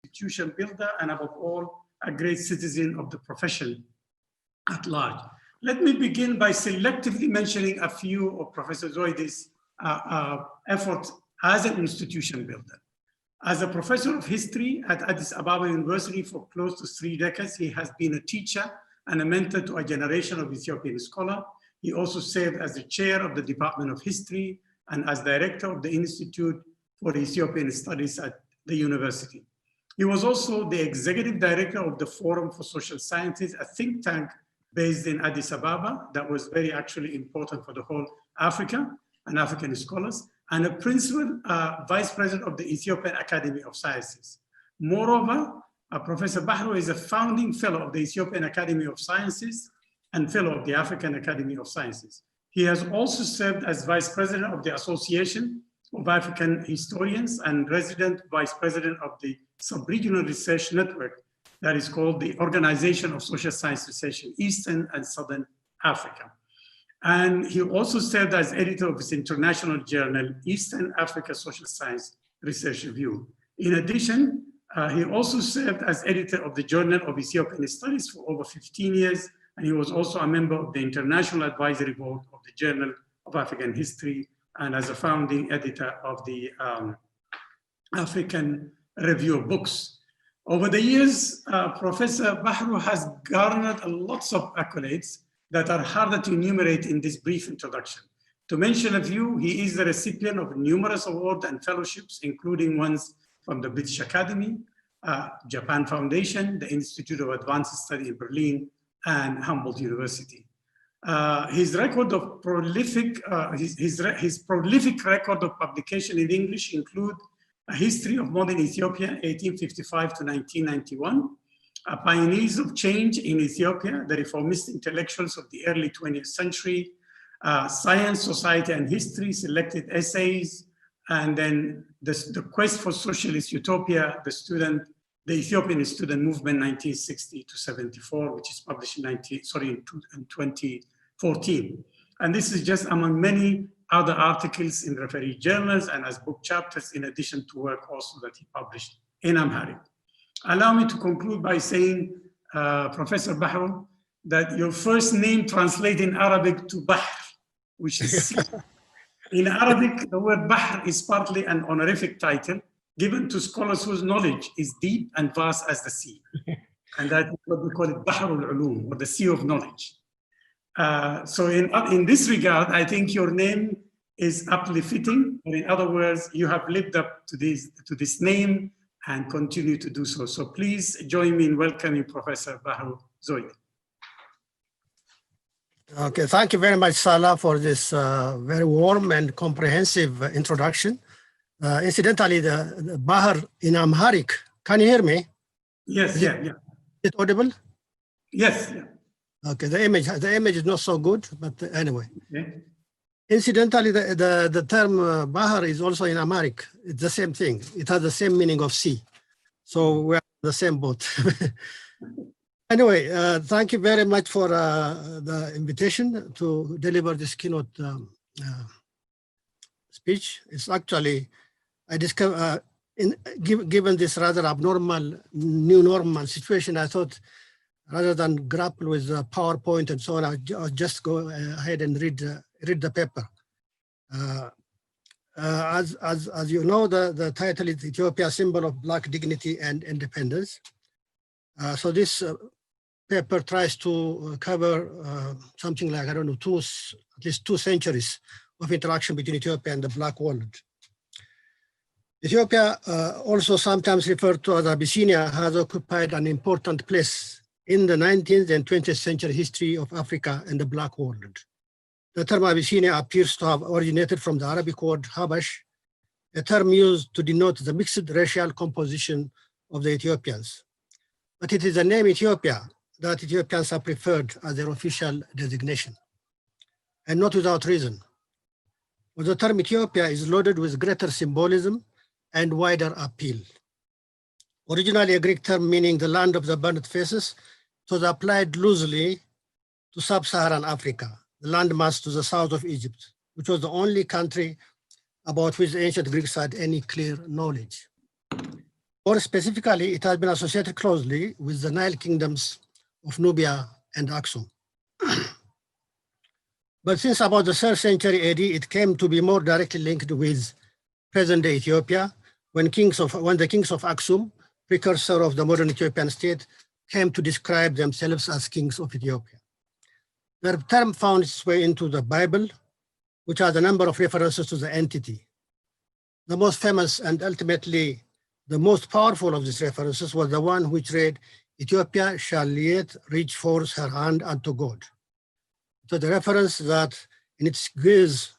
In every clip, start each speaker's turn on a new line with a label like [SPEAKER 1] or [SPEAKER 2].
[SPEAKER 1] institution builder, and above all, a great citizen of the profession at large. Let me begin by selectively mentioning a few of Professor Zoidi's efforts as an institution builder. As a professor of history at Addis Ababa University for close to 3 decades, he has been a teacher and a mentor to a generation of Ethiopian scholars. He also served as the chair of the Department of History and as director of the Institute for Ethiopian Studies at the university. He was also the executive director of the Forum for Social Sciences, a think tank based in Addis Ababa that was very actually important for the whole Africa and African scholars, and a principal vice president of the Ethiopian Academy of Sciences. Moreover, Professor Bahru is a founding fellow of the Ethiopian Academy of Sciences and fellow of the African Academy of Sciences. He has also served as vice president of the Association of African Historians and resident vice president of the sub-regional research network that is called the Organization of Social Science Research in Eastern and Southern Africa. And he also served as editor of his international journal, Eastern Africa Social Science Research Review. In addition, he also served as editor of the Journal of Ethiopian Studies for over 15 years, and he was also a member of the International Advisory Board of the Journal of African History, and as a founding editor of the African Review of Books. Over the years, Professor Bahru has garnered lots of accolades that are harder to enumerate in this brief introduction. To mention a few, he is the recipient of numerous awards and fellowships, including ones from the British Academy, Japan Foundation, the Institute of Advanced Study in Berlin, and Humboldt University. His record of prolific, his prolific record of publication in English include A History of Modern Ethiopia, 1855 to 1991, Pioneers of Change in Ethiopia, the Reformist Intellectuals of the Early 20th Century, Science, Society, and History, Selected Essays, and then the Quest for Socialist Utopia, the Ethiopian Student Movement, 1960 to 74, which is published in 2014. And this is just among many other articles in referee journals and as book chapters, in addition to work also that he published in Amharic. Allow me to conclude by saying, Professor Bahru, that your first name translates in Arabic to Bahr, which is sea. In Arabic, the word Bahr is partly an honorific title given to scholars whose knowledge is deep and vast as the sea. And that is what we call it Bahrul Ulum, or the sea of knowledge. So in this regard, I think your name is aptly fitting, or in other words, you have lived up to this name and continue to do so. So please join me in welcoming Professor Bahru Zoidi.
[SPEAKER 2] Okay, thank you very much, Salah, for this very warm and comprehensive introduction. Incidentally, the Bahr in Amharic, can you hear me?
[SPEAKER 1] Yes, yeah.
[SPEAKER 2] Is it audible?
[SPEAKER 1] Yes. Yeah.
[SPEAKER 2] Okay, the image is not so good, but anyway.
[SPEAKER 1] Okay.
[SPEAKER 2] Incidentally, the term Bahr is also in Amharic. It's the same thing. It has the same meaning of sea. So we're in the same boat. Anyway, thank you very much for the invitation to deliver this keynote speech. It's actually, I discovered, given this rather abnormal, new normal situation, I thought rather than grapple with PowerPoint and so on, I'll just go ahead and read the paper. As you know, the title is Ethiopia, Symbol of Black Dignity and Independence. So this paper tries to cover something like, I don't know, at least 2 centuries of interaction between Ethiopia and the Black world. Ethiopia, also sometimes referred to as Abyssinia, has occupied an important place in the 19th and 20th century history of Africa and the Black world. The term Abyssinia appears to have originated from the Arabic word Habash, a term used to denote the mixed racial composition of the Ethiopians. But it is the name Ethiopia that Ethiopians have preferred as their official designation, and not without reason. But the term Ethiopia is loaded with greater symbolism and wider appeal. Originally a Greek term meaning the land of the burnt faces, it was applied loosely to sub-Saharan Africa, the landmass to the south of Egypt, which was the only country about which the ancient Greeks had any clear knowledge. More specifically, it has been associated closely with the Nile kingdoms of Nubia and Aksum. But since about the 3rd century AD, it came to be more directly linked with present-day Ethiopia, when the kings of Aksum, precursor of the modern Ethiopian state, came to describe themselves as kings of Ethiopia. The term found its way into the Bible, which has a number of references to the entity. The most famous and ultimately the most powerful of these references was the one which read, "Ethiopia shall yet reach forth her hand unto God." So the reference that in its Ge'ez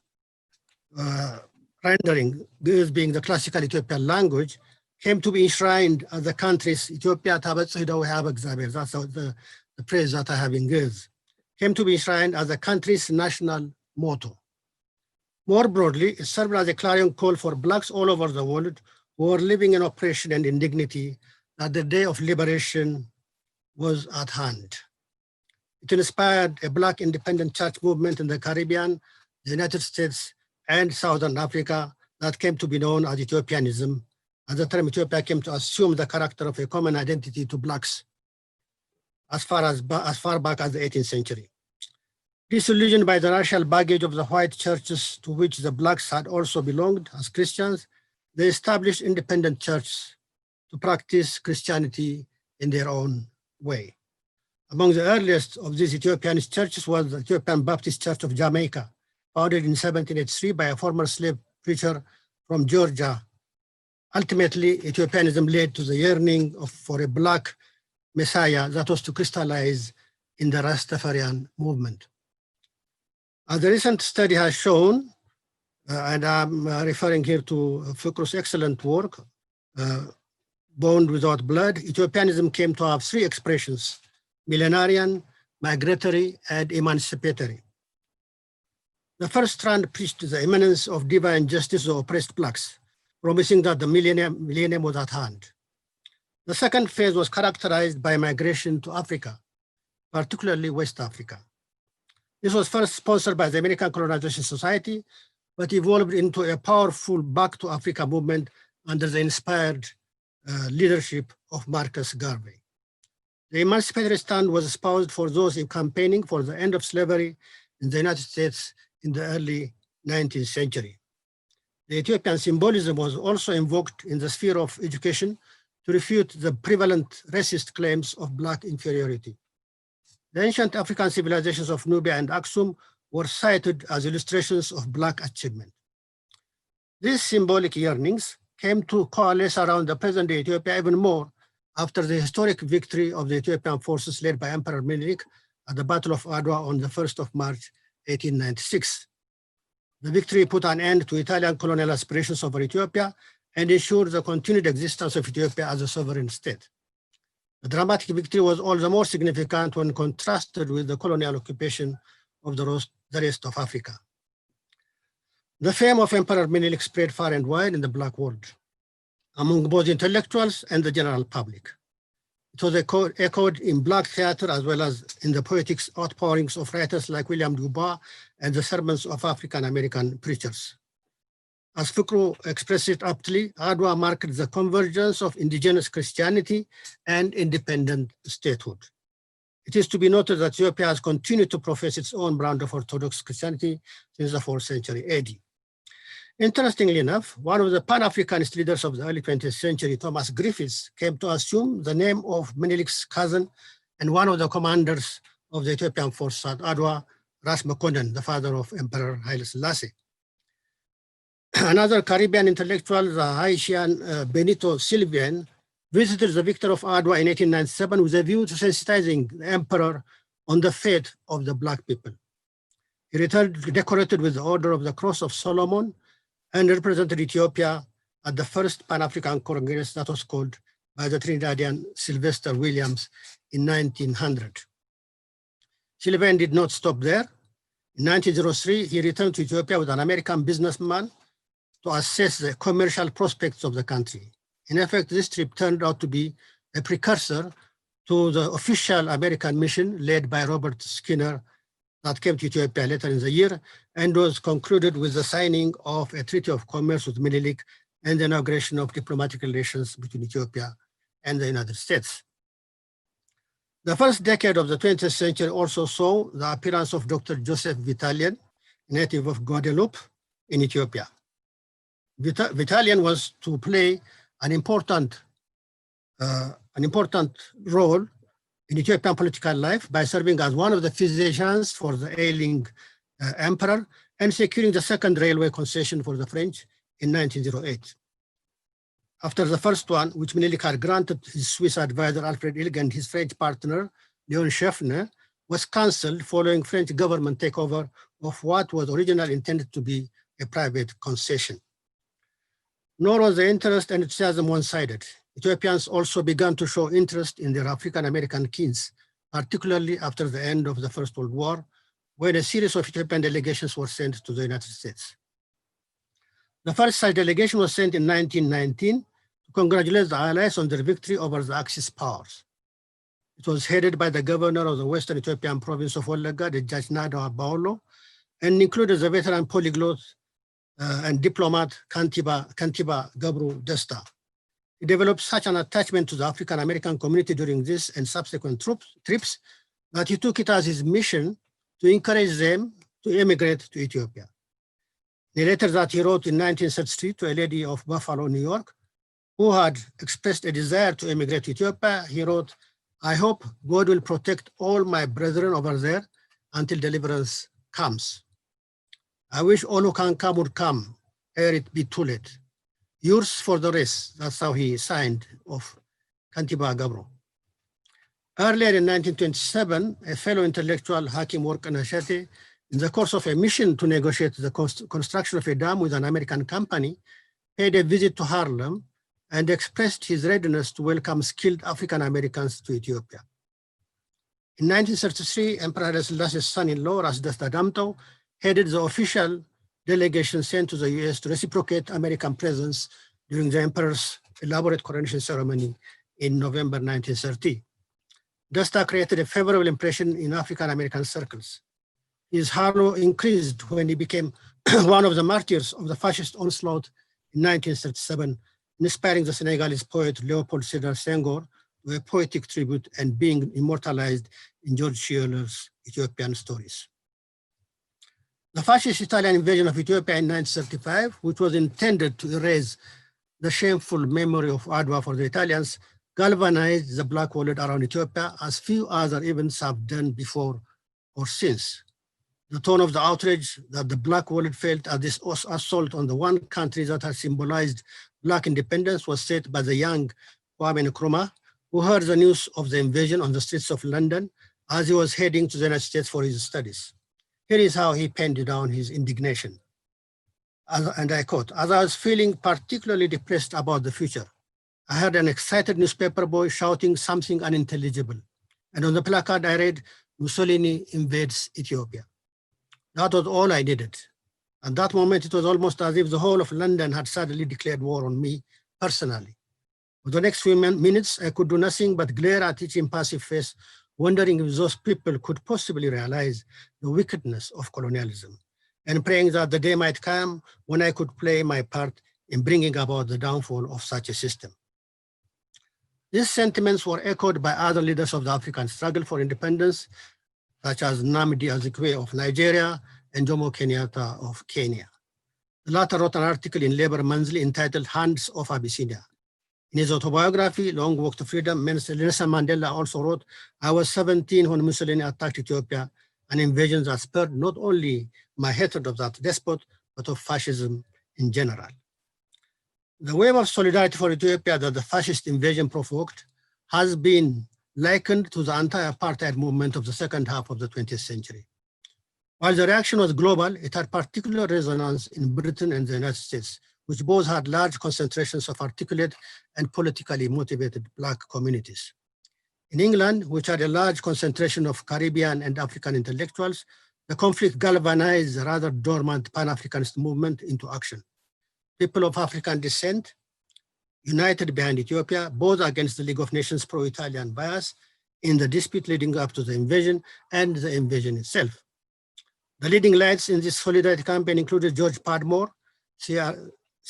[SPEAKER 2] rendering, Ge'ez being the classical Ethiopian language, came to be enshrined as the country's Ethiopia Tabetsuhidaw have Exabir. That's the phrase that I have in Ge'ez. Came to be enshrined as the country's national motto. More broadly, it served as a clarion call for Blacks all over the world who were living in oppression and indignity that the day of liberation was at hand. It inspired a Black independent church movement in the Caribbean, the United States, and Southern Africa that came to be known as Ethiopianism, as the term Ethiopia came to assume the character of a common identity to Blacks as far back as the 18th century. Disillusioned by the racial baggage of the white churches to which the Blacks had also belonged as Christians, they established independent churches to practice Christianity in their own way. Among the earliest of these Ethiopian churches was the Ethiopian Baptist Church of Jamaica, founded in 1783 by a former slave preacher from Georgia. Ultimately, Ethiopianism led to the yearning for a Black Messiah that was to crystallize in the Rastafarian movement. As the recent study has shown, and I'm referring here to Fikru's excellent work, Bond Without Blood, Ethiopianism came to have 3 expressions: millenarian, migratory, and emancipatory. The first strand preached the imminence of divine justice of oppressed Blacks, promising that the millennium was at hand. The second phase was characterized by migration to Africa, particularly West Africa. This was first sponsored by the American Colonization Society, but evolved into a powerful Back to Africa movement under the inspired leadership of Marcus Garvey. The emancipatory stand was espoused for those campaigning for the end of slavery in the United States in the early 19th century. The Ethiopian symbolism was also invoked in the sphere of education to refute the prevalent racist claims of Black inferiority. The ancient African civilizations of Nubia and Aksum were cited as illustrations of Black achievement. These symbolic yearnings came to coalesce around the present-day Ethiopia even more after the historic victory of the Ethiopian forces led by Emperor Menelik at the Battle of Adwa on the 1st of March, 1896. The victory put an end to Italian colonial aspirations over Ethiopia and ensured the continued existence of Ethiopia as a sovereign state. The dramatic victory was all the more significant when contrasted with the colonial occupation of the rest of Africa. The fame of Emperor Menelik spread far and wide in the Black world, among both intellectuals and the general public. It was echoed in Black theater as well as in the poetic outpourings of writers like William Dubois and the sermons of African-American preachers. As Fikru expressed it aptly, Adwa marked the convergence of indigenous Christianity and independent statehood. It is to be noted that Ethiopia has continued to profess its own brand of Orthodox Christianity since the 4th century AD. Interestingly enough, one of the Pan-Africanist leaders of the early 20th century, Thomas Griffiths, came to assume the name of Menelik's cousin and one of the commanders of the Ethiopian force at Adwa, Ras Mekonnen, the father of Emperor Haile Selassie. Another Caribbean intellectual, the Haitian Benito Sylvain, visited the victor of Adwa in 1897 with a view to sensitizing the emperor on the fate of the Black people. He returned decorated with the Order of the Cross of Solomon and represented Ethiopia at the first Pan-African Congress that was called by the Trinidadian Sylvester Williams in 1900. Sylvain did not stop there. In 1903, he returned to Ethiopia with an American businessman to assess the commercial prospects of the country. In effect, this trip turned out to be a precursor to the official American mission led by Robert Skinner that came to Ethiopia later in the year and was concluded with the signing of a treaty of commerce with Menelik and the inauguration of diplomatic relations between Ethiopia and the United States. The first decade of the 20th century also saw the appearance of Dr. Joseph Vitalian, native of Guadeloupe in Ethiopia. Vitalian was to play an important role in Ethiopian political life by serving as one of the physicians for the ailing emperor and securing the second railway concession for the French in 1908. After the first one, which Menelik had granted his Swiss advisor Alfred Ilg and his French partner Leon Scheffner, was cancelled following French government takeover of what was originally intended to be a private concession. Nor was the interest and enthusiasm one-sided. Ethiopians also began to show interest in their African-American kins, particularly after the end of the First World War, when a series of Ethiopian delegations were sent to the United States. The first such delegation was sent in 1919 to congratulate the Allies on their victory over the Axis powers. It was headed by the governor of the Western Ethiopian province of Wallagga, the Judge Nado Abaolo, and included the veteran polyglot and diplomat Kantiba Gabru Desta. He developed such an attachment to the African-American community during this and subsequent trips that he took it as his mission to encourage them to immigrate to Ethiopia. In a letter that he wrote in 1933 to a lady of Buffalo, New York, who had expressed a desire to immigrate to Ethiopia, he wrote, "I hope God will protect all my brethren over there until deliverance comes. I wish all who can come would come, ere it be too late. Yours for the rest." That's how he signed of Kantiba Gabro. Earlier in 1927, a fellow intellectual, Hakim Workana Shete, in the course of a mission to negotiate the construction of a dam with an American company, paid a visit to Harlem and expressed his readiness to welcome skilled African Americans to Ethiopia. In 1933, Emperor Haile Selassie's son-in-law, Ras Desta Damto, headed the official delegation sent to the US to reciprocate American presence during the emperor's elaborate coronation ceremony in November 1930. Desta created a favorable impression in African American circles. His halo increased when he became one of the martyrs of the fascist onslaught in 1937, inspiring the Senegalese poet Leopold Sédar Senghor to a poetic tribute and being immortalized in George Schiller's Ethiopian stories. The fascist Italian invasion of Ethiopia in 1935, which was intended to erase the shameful memory of Adwa for the Italians, galvanized the Black world around Ethiopia as few other events have done before or since. The tone of the outrage that the Black world felt at this assault on the one country that had symbolized Black independence was set by the young Kwame Nkrumah, who heard the news of the invasion on the streets of London as he was heading to the United States for his studies. Here is how he penned down his indignation. And I quote, "As I was feeling particularly depressed about the future, I heard an excited newspaper boy shouting something unintelligible. And on the placard I read, 'Mussolini invades Ethiopia.' That was all I needed. At that moment, it was almost as if the whole of London had suddenly declared war on me personally. For the next few minutes, I could do nothing but glare at each impassive face, wondering if those people could possibly realize the wickedness of colonialism, and praying that the day might come when I could play my part in bringing about the downfall of such a system." These sentiments were echoed by other leaders of the African struggle for independence, such as Nnamdi Azikiwe of Nigeria and Jomo Kenyatta of Kenya. The latter wrote an article in Labor Monthly entitled "Hands Off Abyssinia." In his autobiography, Long Walk to Freedom, Nelson Mandela also wrote, "I was 17 when Mussolini attacked Ethiopia, an invasion that spurred not only my hatred of that despot, but of fascism in general." The wave of solidarity for Ethiopia that the fascist invasion provoked has been likened to the anti-apartheid movement of the second half of the 20th century. While the reaction was global, it had particular resonance in Britain and the United States, which both had large concentrations of articulate and politically motivated Black communities. In England, which had a large concentration of Caribbean and African intellectuals, the conflict galvanized the rather dormant Pan-Africanist movement into action. People of African descent united behind Ethiopia, both against the League of Nations pro-Italian bias in the dispute leading up to the invasion and the invasion itself. The leading lights in this solidarity campaign included George Padmore,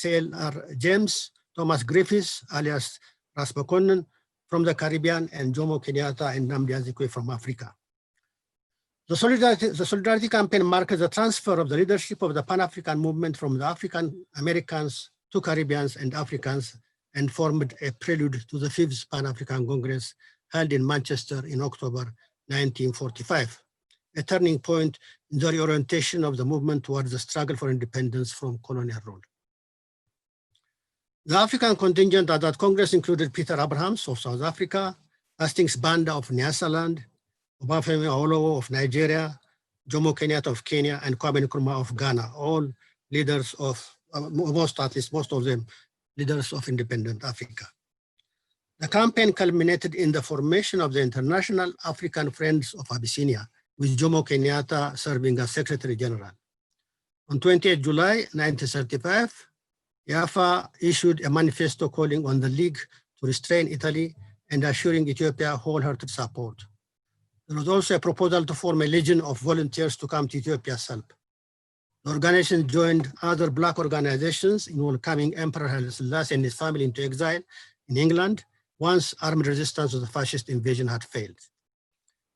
[SPEAKER 2] Sailor James, Thomas Griffiths, alias Ras Makonnen, from the Caribbean, and Jomo Kenyatta and Nnamdi Azikiwe from Africa. The Solidarity Campaign marked the transfer of the leadership of the Pan-African movement from the African Americans to Caribbeans and Africans, and formed a prelude to the 5th Pan-African Congress held in Manchester in October 1945, a turning point in the reorientation of the movement towards the struggle for independence from colonial rule. The African contingent at that Congress included Peter Abrahams of South Africa, Hastings Banda of Nyasaland, Obafemi Awolowo of Nigeria, Jomo Kenyatta of Kenya, and Kwame Nkrumah of Ghana, all leaders of, most of them, leaders of independent Africa. The campaign culminated in the formation of the International African Friends of Abyssinia, with Jomo Kenyatta serving as Secretary General. On 28 July 1935, IAFA issued a manifesto calling on the League to restrain Italy and assuring Ethiopia wholehearted support. There was also a proposal to form a legion of volunteers to come to Ethiopia's help. The organization joined other Black organizations in welcoming Emperor Haile Selassie and his family into exile in England once armed resistance to the fascist invasion had failed.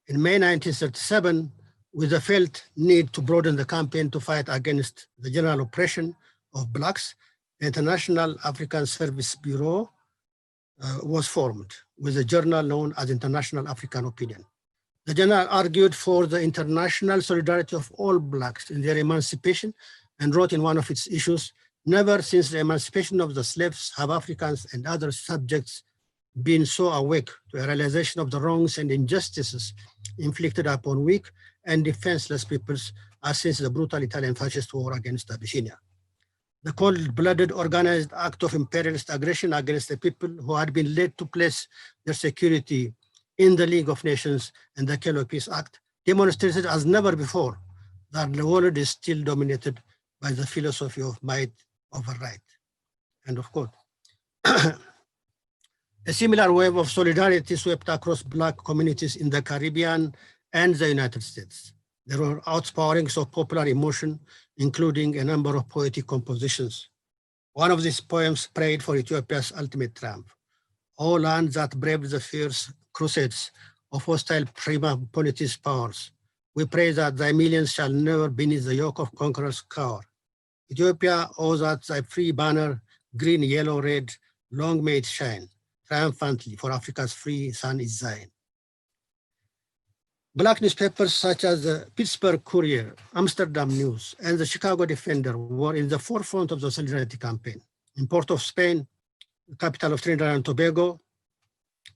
[SPEAKER 2] In May 1937, with the felt need to broaden the campaign to fight against the general oppression of Blacks, the International African Service Bureau was formed with a journal known as International African Opinion. The journal argued for the international solidarity of all Blacks in their emancipation and wrote in one of its issues, "Never since the emancipation of the slaves have Africans and other subjects been so awake to a realization of the wrongs and injustices inflicted upon weak and defenseless peoples as since the brutal Italian fascist war against Abyssinia. The cold-blooded organized act of imperialist aggression against the people who had been led to place their security in the League of Nations and the Kelo Peace Act demonstrated as never before that the world is still dominated by the philosophy of might over right." End of quote. A similar wave of solidarity swept across Black communities in the Caribbean and the United States. There were outpourings of popular emotion, including a number of poetic compositions. One of these poems prayed for Ethiopia's ultimate triumph. "O land that braved the fierce crusades of hostile prima politis powers, we pray that thy millions shall never beneath the yoke of conquerors cower. Ethiopia, oh that thy free banner, green, yellow, red, long may it shine triumphantly, for Africa's free sun is thine." Black newspapers such as the Pittsburgh Courier, Amsterdam News, and the Chicago Defender were in the forefront of the Solidarity campaign. In Port of Spain, the capital of Trinidad and Tobago,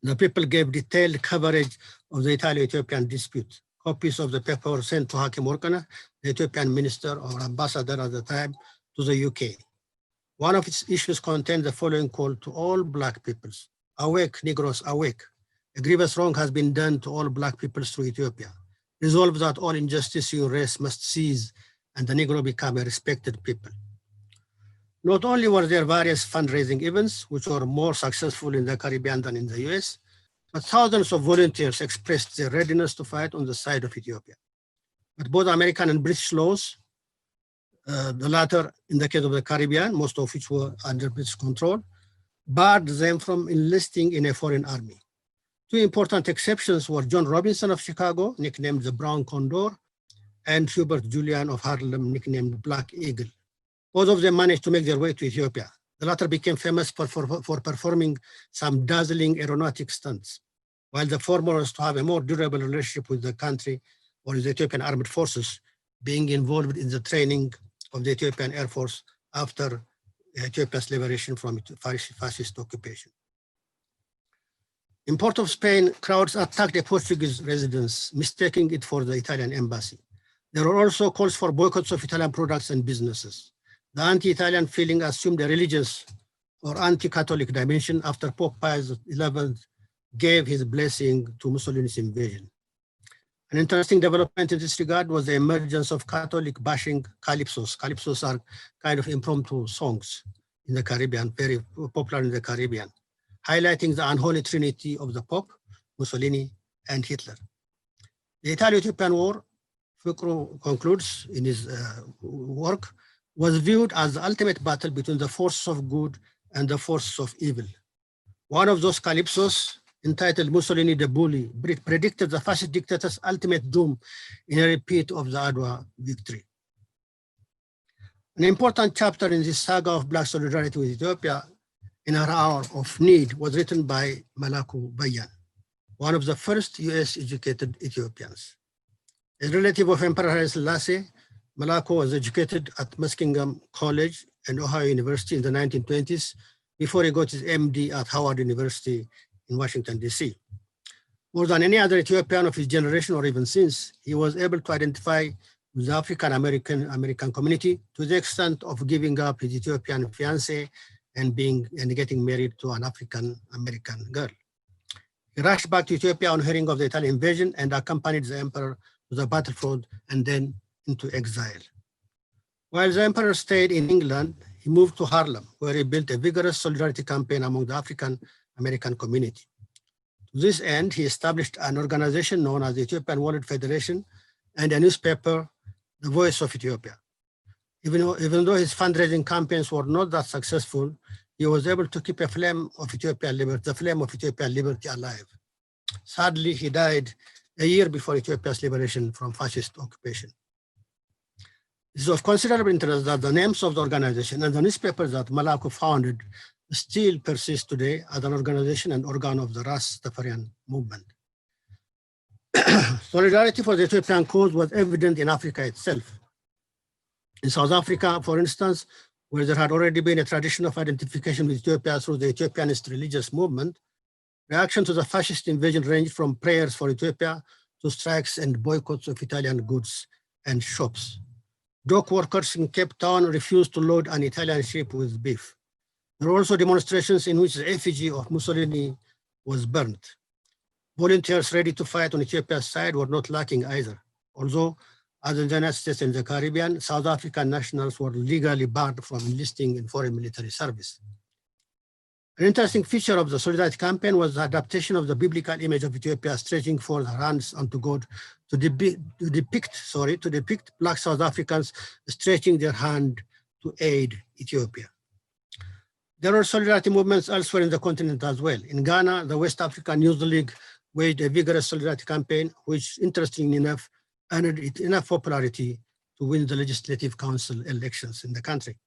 [SPEAKER 2] the people gave detailed coverage of the Italo-Ethiopian dispute. Copies of the paper were sent to Hakim Orkana, the Ethiopian minister or ambassador at the time, to the UK. One of its issues contained the following call to all Black peoples: "Awake, Negroes, awake. A grievous wrong has been done to all Black peoples through Ethiopia. Resolve that all injustice in your race must cease and the Negro become a respected people." Not only were there various fundraising events, which were more successful in the Caribbean than in the US, but thousands of volunteers expressed their readiness to fight on the side of Ethiopia. But both American and British laws, the latter in the case of the Caribbean, most of which were under British control, barred them from enlisting in a foreign army. Two important exceptions were John Robinson of Chicago, nicknamed the Brown Condor, and Hubert Julian of Harlem, nicknamed Black Eagle. Both of them managed to make their way to Ethiopia. The latter became famous for performing some dazzling aeronautic stunts, while the former was to have a more durable relationship with the country or the Ethiopian armed forces, being involved in the training of the Ethiopian Air Force after Ethiopia's liberation from fascist occupation. In Port of Spain, crowds attacked a Portuguese residence, mistaking it for the Italian embassy. There were also calls for boycotts of Italian products and businesses. The anti-Italian feeling assumed a religious or anti-Catholic dimension after Pope Pius XI gave his blessing to Mussolini's invasion. An interesting development in this regard was the emergence of Catholic bashing calypsos. Calypsos are kind of impromptu songs in the Caribbean, very popular in the Caribbean, highlighting the unholy trinity of the Pope, Mussolini, and Hitler. The Italo-Ethiopian War, Fukro concludes in his work, was viewed as the ultimate battle between the forces of good and the forces of evil. One of those calypsos, entitled Mussolini the Bully, predicted the fascist dictator's ultimate doom in a repeat of the Adwa victory. An important chapter in this saga of Black solidarity with Ethiopia in her hour of need was written by Malaku Bayan, one of the first US-educated Ethiopians. A relative of Emperor Haile Selassie, Malaku was educated at Muskingum College and Ohio University in the 1920s before he got his MD at Howard University in Washington, DC. More than any other Ethiopian of his generation or even since, he was able to identify with the African-American community to the extent of giving up his Ethiopian fiancée and getting married to an African-American girl. He rushed back to Ethiopia on hearing of the Italian invasion and accompanied the emperor to the battlefield and then into exile. While the emperor stayed in England, he moved to Harlem, where he built a vigorous solidarity campaign among the African-American community. To this end, he established an organization known as the Ethiopian World Federation and a newspaper, The Voice of Ethiopia. Even though his fundraising campaigns were not that successful, he was able to keep the flame of Ethiopian liberty alive. Sadly, he died a year before Ethiopia's liberation from fascist occupation. It is of considerable interest that the names of the organization and the newspapers that Malaku founded still persist today as an organization and organ of the Rastafarian movement. Solidarity for the Ethiopian cause was evident in Africa itself. In South Africa, for instance, where there had already been a tradition of identification with Ethiopia through the Ethiopianist religious movement, reaction to the fascist invasion ranged from prayers for Ethiopia to strikes and boycotts of Italian goods and shops. Dock workers in Cape Town refused to load an Italian ship with beef. There were also demonstrations in which the effigy of Mussolini was burnt. Volunteers ready to fight on Ethiopia's side were not lacking either, although as in the United States and the Caribbean, South African nationals were legally barred from enlisting in foreign military service. An interesting feature of the Solidarity campaign was the adaptation of the biblical image of Ethiopia stretching forth her hands unto God to depict Black South Africans stretching their hand to aid Ethiopia. There are solidarity movements elsewhere in the continent as well. In Ghana, the West African Youth League waged a vigorous solidarity campaign, which interestingly enough, earned it enough popularity to win the Legislative Council elections in the country.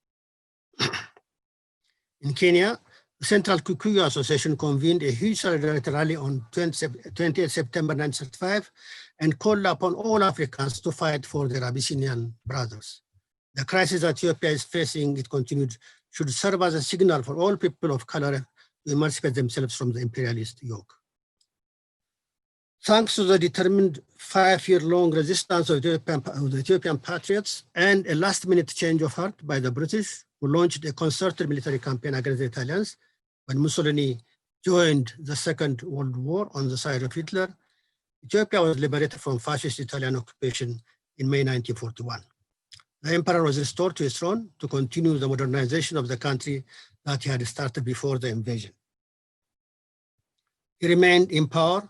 [SPEAKER 2] In Kenya, the Central Kikuyu Association convened a huge solidarity rally on 20th September 1935 and called upon all Africans to fight for their Abyssinian brothers. The crisis that Ethiopia is facing, it continued, should serve as a signal for all people of color to emancipate themselves from the imperialist yoke. Thanks to the determined 5-year-long resistance of the Ethiopian patriots and a last-minute change of heart by the British, who launched a concerted military campaign against the Italians when Mussolini joined the Second World War on the side of Hitler, Ethiopia was liberated from fascist Italian occupation in May 1941. The emperor was restored to his throne to continue the modernization of the country that he had started before the invasion. He remained in power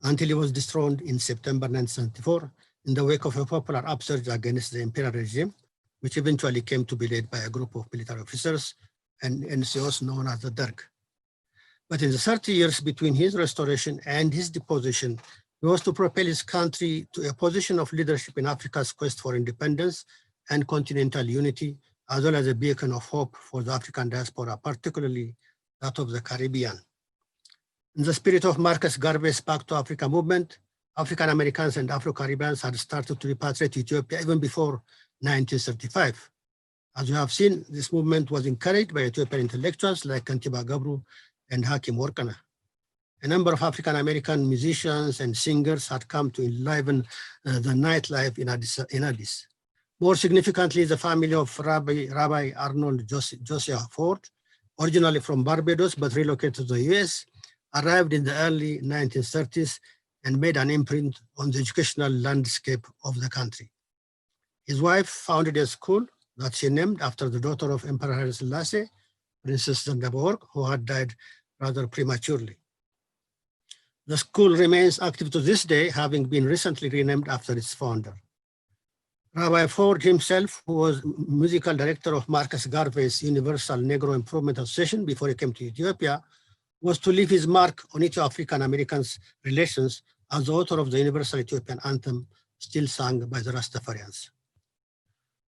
[SPEAKER 2] until he was dethroned in September 1974 in the wake of a popular upsurge against the imperial regime, which eventually came to be led by a group of military officers and NCOs known as the Derg. But in the 30 years between his restoration and his deposition, he was to propel his country to a position of leadership in Africa's quest for independence and continental unity, as well as a beacon of hope for the African diaspora, particularly that of the Caribbean. In the spirit of Marcus Garvey's Back to Africa movement, African Americans and Afro-Caribbeans had started to repatriate to Ethiopia even before 1935. As you have seen, this movement was encouraged by Ethiopian intellectuals like Kantiba Gabru and Hakim Workana. A number of African American musicians and singers had come to enliven the nightlife in Addis. More significantly, the family of Rabbi Arnold Josiah Ford, originally from Barbados but relocated to the US, arrived in the early 1930s and made an imprint on the educational landscape of the country. His wife founded a school that she named after the daughter of Emperor Haile Selassie, Princess Zangaborg, who had died rather prematurely. The school remains active to this day, having been recently renamed after its founder. Rabbi Ford himself, who was musical director of Marcus Garvey's Universal Negro Improvement Association before he came to Ethiopia, was to leave his mark on Ethio-African Americans' relations as the author of the Universal Ethiopian Anthem, still sung by the Rastafarians.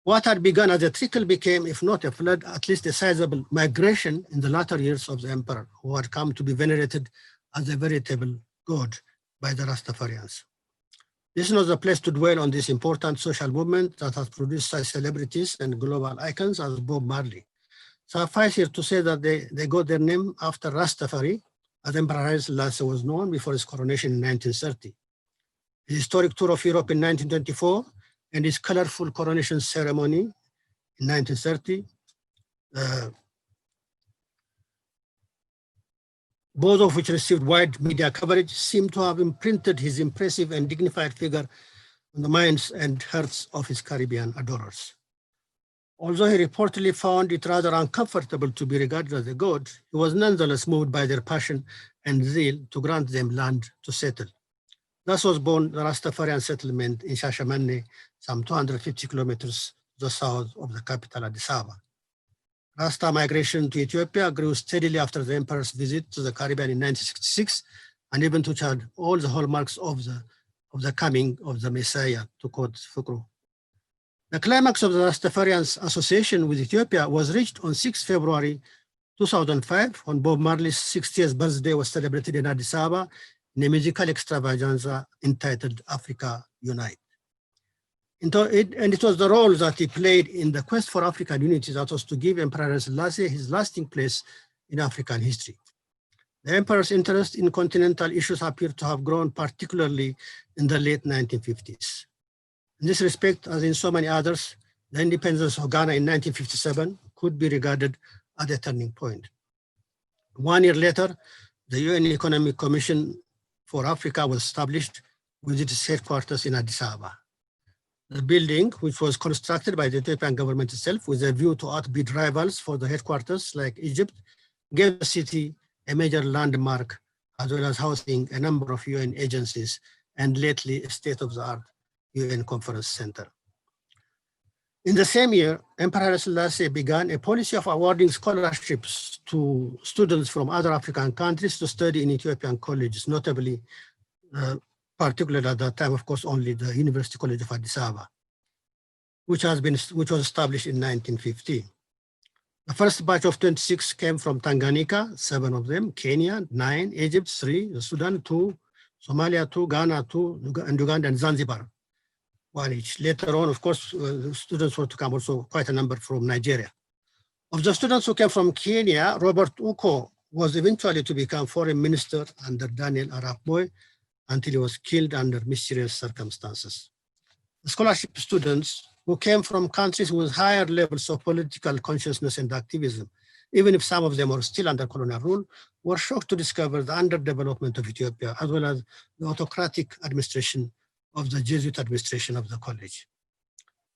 [SPEAKER 2] What had begun as a trickle became, if not a flood, at least a sizable migration in the latter years of the emperor, who had come to be venerated as a veritable god by the Rastafarians. This is not the place to dwell on this important social movement that has produced such celebrities and global icons as Bob Marley. Suffice here to say that they got their name after Rastafari, as Emperor Haile Selassie was known before his coronation in 1930. His historic tour of Europe in 1924 and his colorful coronation ceremony in 1930, both of which received wide media coverage, seem to have imprinted his impressive and dignified figure on the minds and hearts of his Caribbean adorers. Although he reportedly found it rather uncomfortable to be regarded as a god, he was nonetheless moved by their passion and zeal to grant them land to settle. Thus was born the Rastafarian settlement in Shashamane, some 250 kilometers to the south of the capital Addis Ababa. Rasta migration to Ethiopia grew steadily after the emperor's visit to the Caribbean in 1966, and even to Chad, all the hallmarks of the coming of the Messiah, to quote Fukru. The climax of the Rastafarians' association with Ethiopia was reached on 6 February 2005, when Bob Marley's 60th birthday was celebrated in Addis Ababa in a musical extravaganza entitled Africa Unite. And it was the role that he played in the quest for African unity that was to give Emperor Haile Selassie his lasting place in African history. The emperor's interest in continental issues appeared to have grown particularly in the late 1950s. In this respect, as in so many others, the independence of Ghana in 1957 could be regarded as a turning point. 1 year later, the UN Economic Commission for Africa was established with its headquarters in Addis Ababa. The building, which was constructed by the Ethiopian government itself with a view to outbid rivals for the headquarters like Egypt, gave the city a major landmark, as well as housing a number of UN agencies and lately a state-of-the-art UN Conference Center. In the same year, Emperor Haile Selassie began a policy of awarding scholarships to students from other African countries to study in Ethiopian colleges, notably, particularly at that time, of course, only the University College of Addis Ababa, which was established in 1950. The first batch of 26 came from Tanganyika, 7 of them, Kenya, 9, Egypt, 3, Sudan, 2, Somalia, 2, Ghana, 2, and Uganda and Zanzibar, 1 each. Later on, of course, the students were to come also quite a number from Nigeria. Of the students who came from Kenya, Robert Uko was eventually to become foreign minister under Daniel Arap Moi until he was killed under mysterious circumstances. The scholarship students who came from countries with higher levels of political consciousness and activism, even if some of them were still under colonial rule, were shocked to discover the underdevelopment of Ethiopia, as well as the autocratic administration of the Jesuit administration of the college.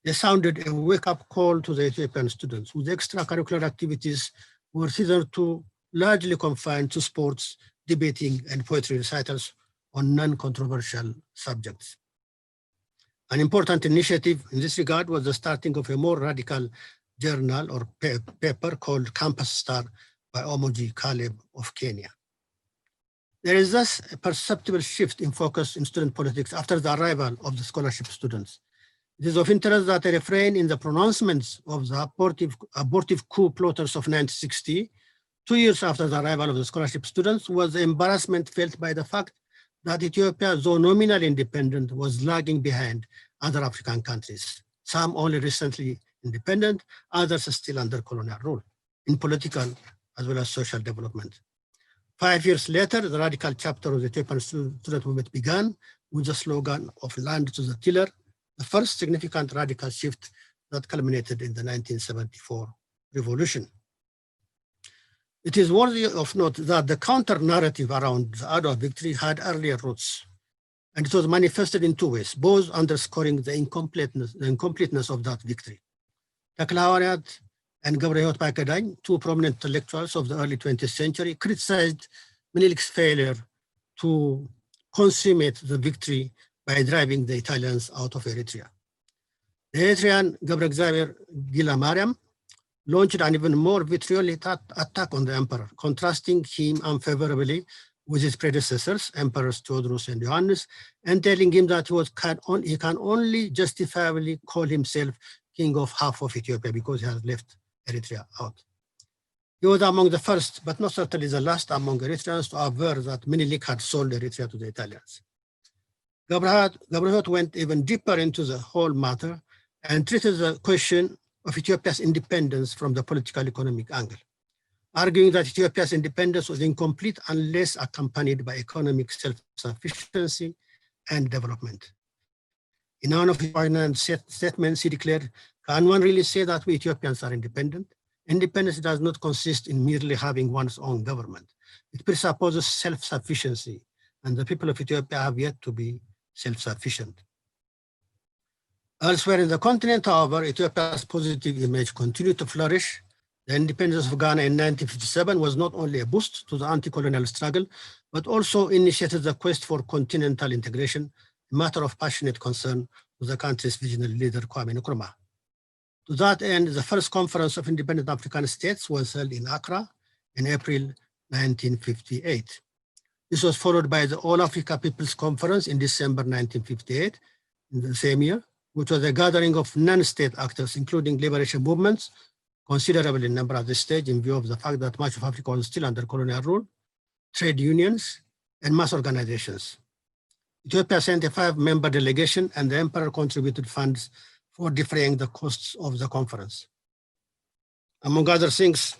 [SPEAKER 2] They sounded a wake-up call to the Ethiopian students, whose extracurricular activities were hitherto largely confined to sports, debating, and poetry recitals on non-controversial subjects. An important initiative in this regard was the starting of a more radical journal or paper called Campus Star by Omoji Caleb of Kenya. There is thus a perceptible shift in focus in student politics after the arrival of the scholarship students. It is of interest that a refrain in the pronouncements of the abortive coup plotters of 1960, 2 years after the arrival of the scholarship students, was the embarrassment felt by the fact that Ethiopia, though nominally independent, was lagging behind other African countries, some only recently independent, others still under colonial rule, in political as well as social development. 5 years later, the radical chapter of the Ethiopian student movement began with the slogan of land to the tiller, the first significant radical shift that culminated in the 1974 revolution. It is worthy of note that the counter-narrative around the Adwa victory had earlier roots, and it was manifested in 2 ways, both underscoring the incompleteness of that victory. Takla Hawariat and Gabriel Pakadany, 2 prominent intellectuals of the early 20th century, criticized Minilik's failure to consummate the victory by driving the Italians out of Eritrea. The Eritrean Gabriel Xavier Gila Mariam launched an even more vitriolic attack on the emperor, contrasting him unfavorably with his predecessors, Emperors Theodorus and Johannes, and telling him that he can only justifiably call himself king of half of Ethiopia because he has left Eritrea out. He was among the first, but not certainly the last among Eritreans to aver that Menelik had sold Eritrea to the Italians. Gabriel went even deeper into the whole matter and treated the question of Ethiopia's independence from the political economic angle, arguing that Ethiopia's independence was incomplete unless accompanied by economic self-sufficiency and development. In one of his final statements, he declared, "Can one really say that we Ethiopians are independent? Independence does not consist in merely having one's own government. It presupposes self-sufficiency, and the people of Ethiopia have yet to be self-sufficient." Elsewhere in the continent, however, Ethiopia's positive image continued to flourish. The independence of Ghana in 1957 was not only a boost to the anti-colonial struggle, but also initiated the quest for continental integration, a matter of passionate concern to the country's visionary leader, Kwame Nkrumah. To that end, the first conference of independent African states was held in Accra in April 1958. This was followed by the All Africa People's Conference in December 1958, in the same year, which was a gathering of non-state actors, including liberation movements, considerable in number at this stage in view of the fact that much of Africa was still under colonial rule, trade unions, and mass organizations. Ethiopia sent a 5-member delegation, and the emperor contributed funds for defraying the costs of the conference. Among other things,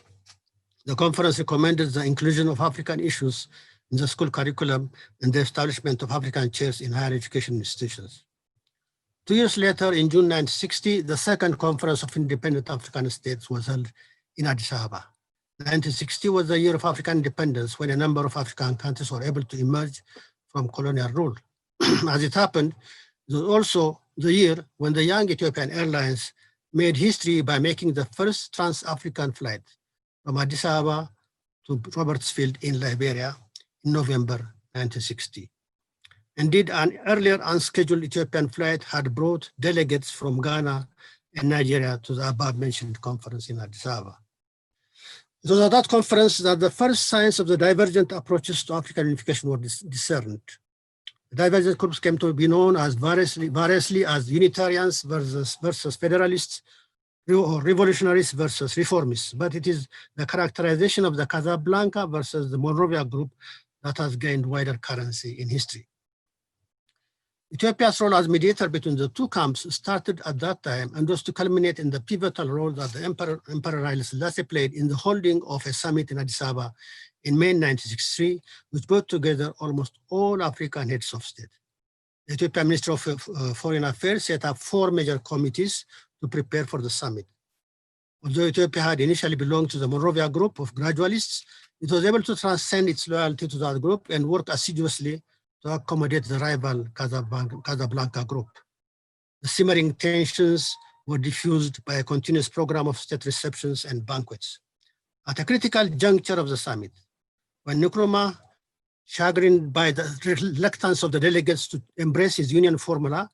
[SPEAKER 2] the conference recommended the inclusion of African issues in the school curriculum and the establishment of African chairs in higher education institutions. 2 years later, in June 1960, the second conference of independent African states was held in Addis Ababa. 1960 was the year of African independence, when a number of African countries were able to emerge from colonial rule. As it happened, it was also the year when the young Ethiopian Airlines made history by making the first trans-African flight from Addis Ababa to Robertsfield in Liberia in November 1960. Indeed, an earlier unscheduled Ethiopian flight had brought delegates from Ghana and Nigeria to the above-mentioned conference in Addis Ababa. It was at that conference that the first signs of the divergent approaches to African unification were discerned. The divergent groups came to be known as variously as Unitarians versus Federalists, or Revolutionaries versus Reformists, but it is the characterization of the Casablanca versus the Monrovia group that has gained wider currency in history. Ethiopia's role as mediator between the two camps started at that time and was to culminate in the pivotal role that the Emperor Haile Selassie played in the holding of a summit in Addis Ababa in May 1963, which brought together almost all African heads of state. The Ethiopian Ministry of Foreign Affairs set up 4 major committees to prepare for the summit. Although Ethiopia had initially belonged to the Monrovia group of gradualists, it was able to transcend its loyalty to that group and work assiduously to accommodate the rival Casablanca group. The simmering tensions were diffused by a continuous program of state receptions and banquets. At a critical juncture of the summit, when Nkrumah, chagrined by the reluctance of the delegates to embrace his union formula,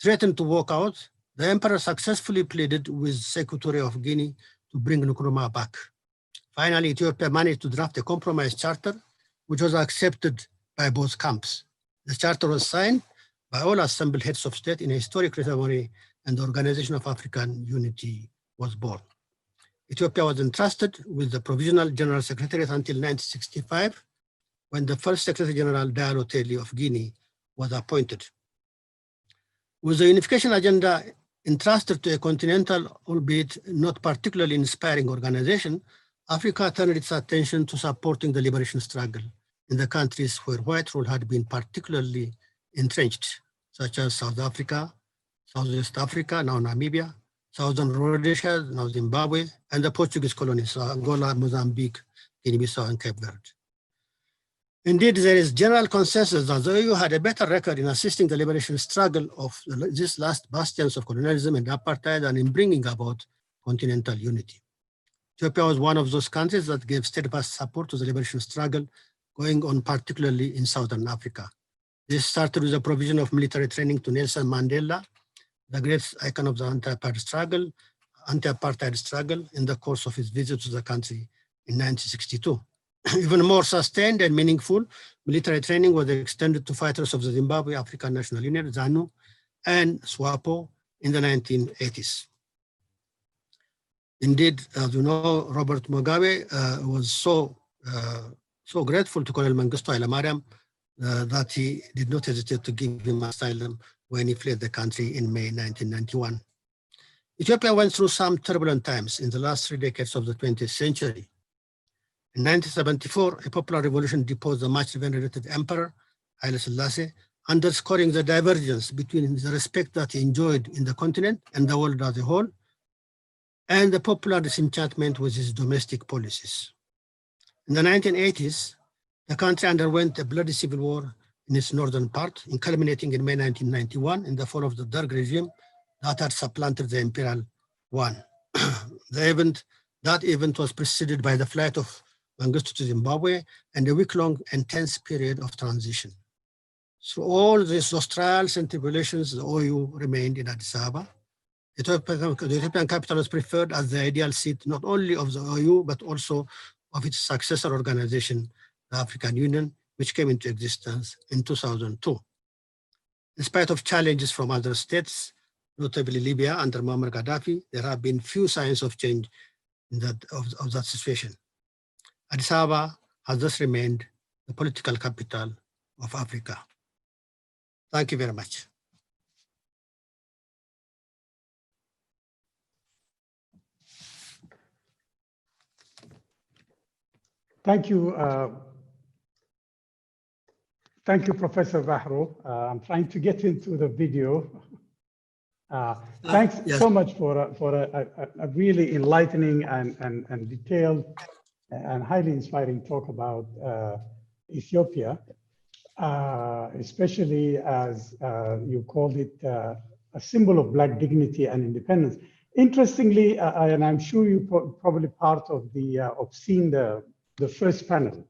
[SPEAKER 2] threatened to walk out, the emperor successfully pleaded with Secretary of Guinea to bring Nkrumah back. Finally, Ethiopia managed to draft a compromise charter, which was accepted by both camps. The charter was signed by all assembled heads of state in a historic ceremony, and the Organization of African Unity was born. Ethiopia was entrusted with the Provisional General Secretariat until 1965, when the first Secretary General, Diallo Telli of Guinea, was appointed. With the unification agenda entrusted to a continental, albeit not particularly inspiring organization, Africa turned its attention to supporting the liberation struggle in the countries where white rule had been particularly entrenched, such as South Africa, Southwest Africa, now Namibia, Southern Rhodesia, now Zimbabwe, and the Portuguese colonies, Angola, Mozambique, Guinea-Bissau, and Cape Verde. Indeed, there is general consensus that the EU had a better record in assisting the liberation struggle of these last bastions of colonialism and apartheid than in bringing about continental unity. Ethiopia was one of those countries that gave steadfast support to the liberation struggle going on, particularly in Southern Africa. This started with the provision of military training to Nelson Mandela, the great icon of the anti-apartheid struggle in the course of his visit to the country in 1962. Even more sustained and meaningful military training was extended to fighters of the Zimbabwe African National Union, ZANU, and SWAPO in the 1980s. Indeed, as you know, Robert Mugabe was so grateful to Colonel Mengistu Haile Mariam that he did not hesitate to give him asylum when he fled the country in May 1991. Ethiopia went through some turbulent times in the last 3 decades of the 20th century. In 1974, a popular revolution deposed the much venerated emperor, Haile Selassie, underscoring the divergence between the respect that he enjoyed in the continent and the world as a whole, and the popular disenchantment with his domestic policies. In the 1980s, the country underwent a bloody civil war in its northern part, culminating in May 1991 in the fall of the Derg regime that had supplanted the imperial one. That event was preceded by the flight of Mengistu to Zimbabwe and a week-long intense period of transition. Through all those trials and tribulations, the OU remained in Addis Ababa. The Ethiopian capital was preferred as the ideal seat not only of the OU, but also of its successor organization, the African Union, which came into existence in 2002. In spite of challenges from other states, notably Libya under Muammar Gaddafi, there have been few signs of change in of that situation. Addis Ababa has thus remained the political capital of Africa. Thank you very much.
[SPEAKER 1] Thank you. Thank you, Professor Bahro. I'm trying to get into the video. Thanks so much for a really enlightening and detailed and highly inspiring talk about Ethiopia, especially as you called it a symbol of Black dignity and independence. Interestingly, and I'm sure you probably part of of seeing the first panel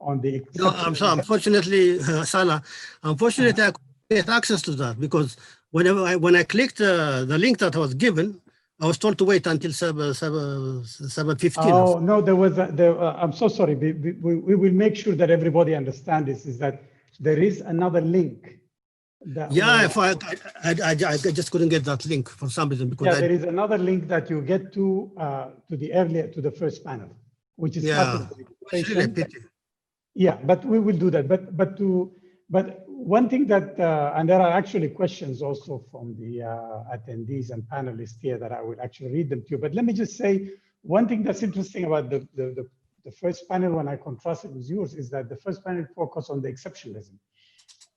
[SPEAKER 1] on the.
[SPEAKER 2] No, I'm sorry. Unfortunately, Salah, unfortunately, I couldn't get access to that because when I clicked the link that was given, I was told to wait until 7:15.
[SPEAKER 1] Oh no, there was. I'm so sorry. We will make sure that everybody understands this. Is that there is another link.
[SPEAKER 2] Yeah, if I just couldn't get that link for some reason because
[SPEAKER 1] there is another link that you get to the first panel, which is part of the
[SPEAKER 2] it's really a pity.
[SPEAKER 1] Yeah, but we will do that. But one thing that and there are actually questions also from the attendees and panelists here that I will actually read them to you. But let me just say one thing that's interesting about the first panel when I contrast it with yours is that the first panel focused on the exceptionalism.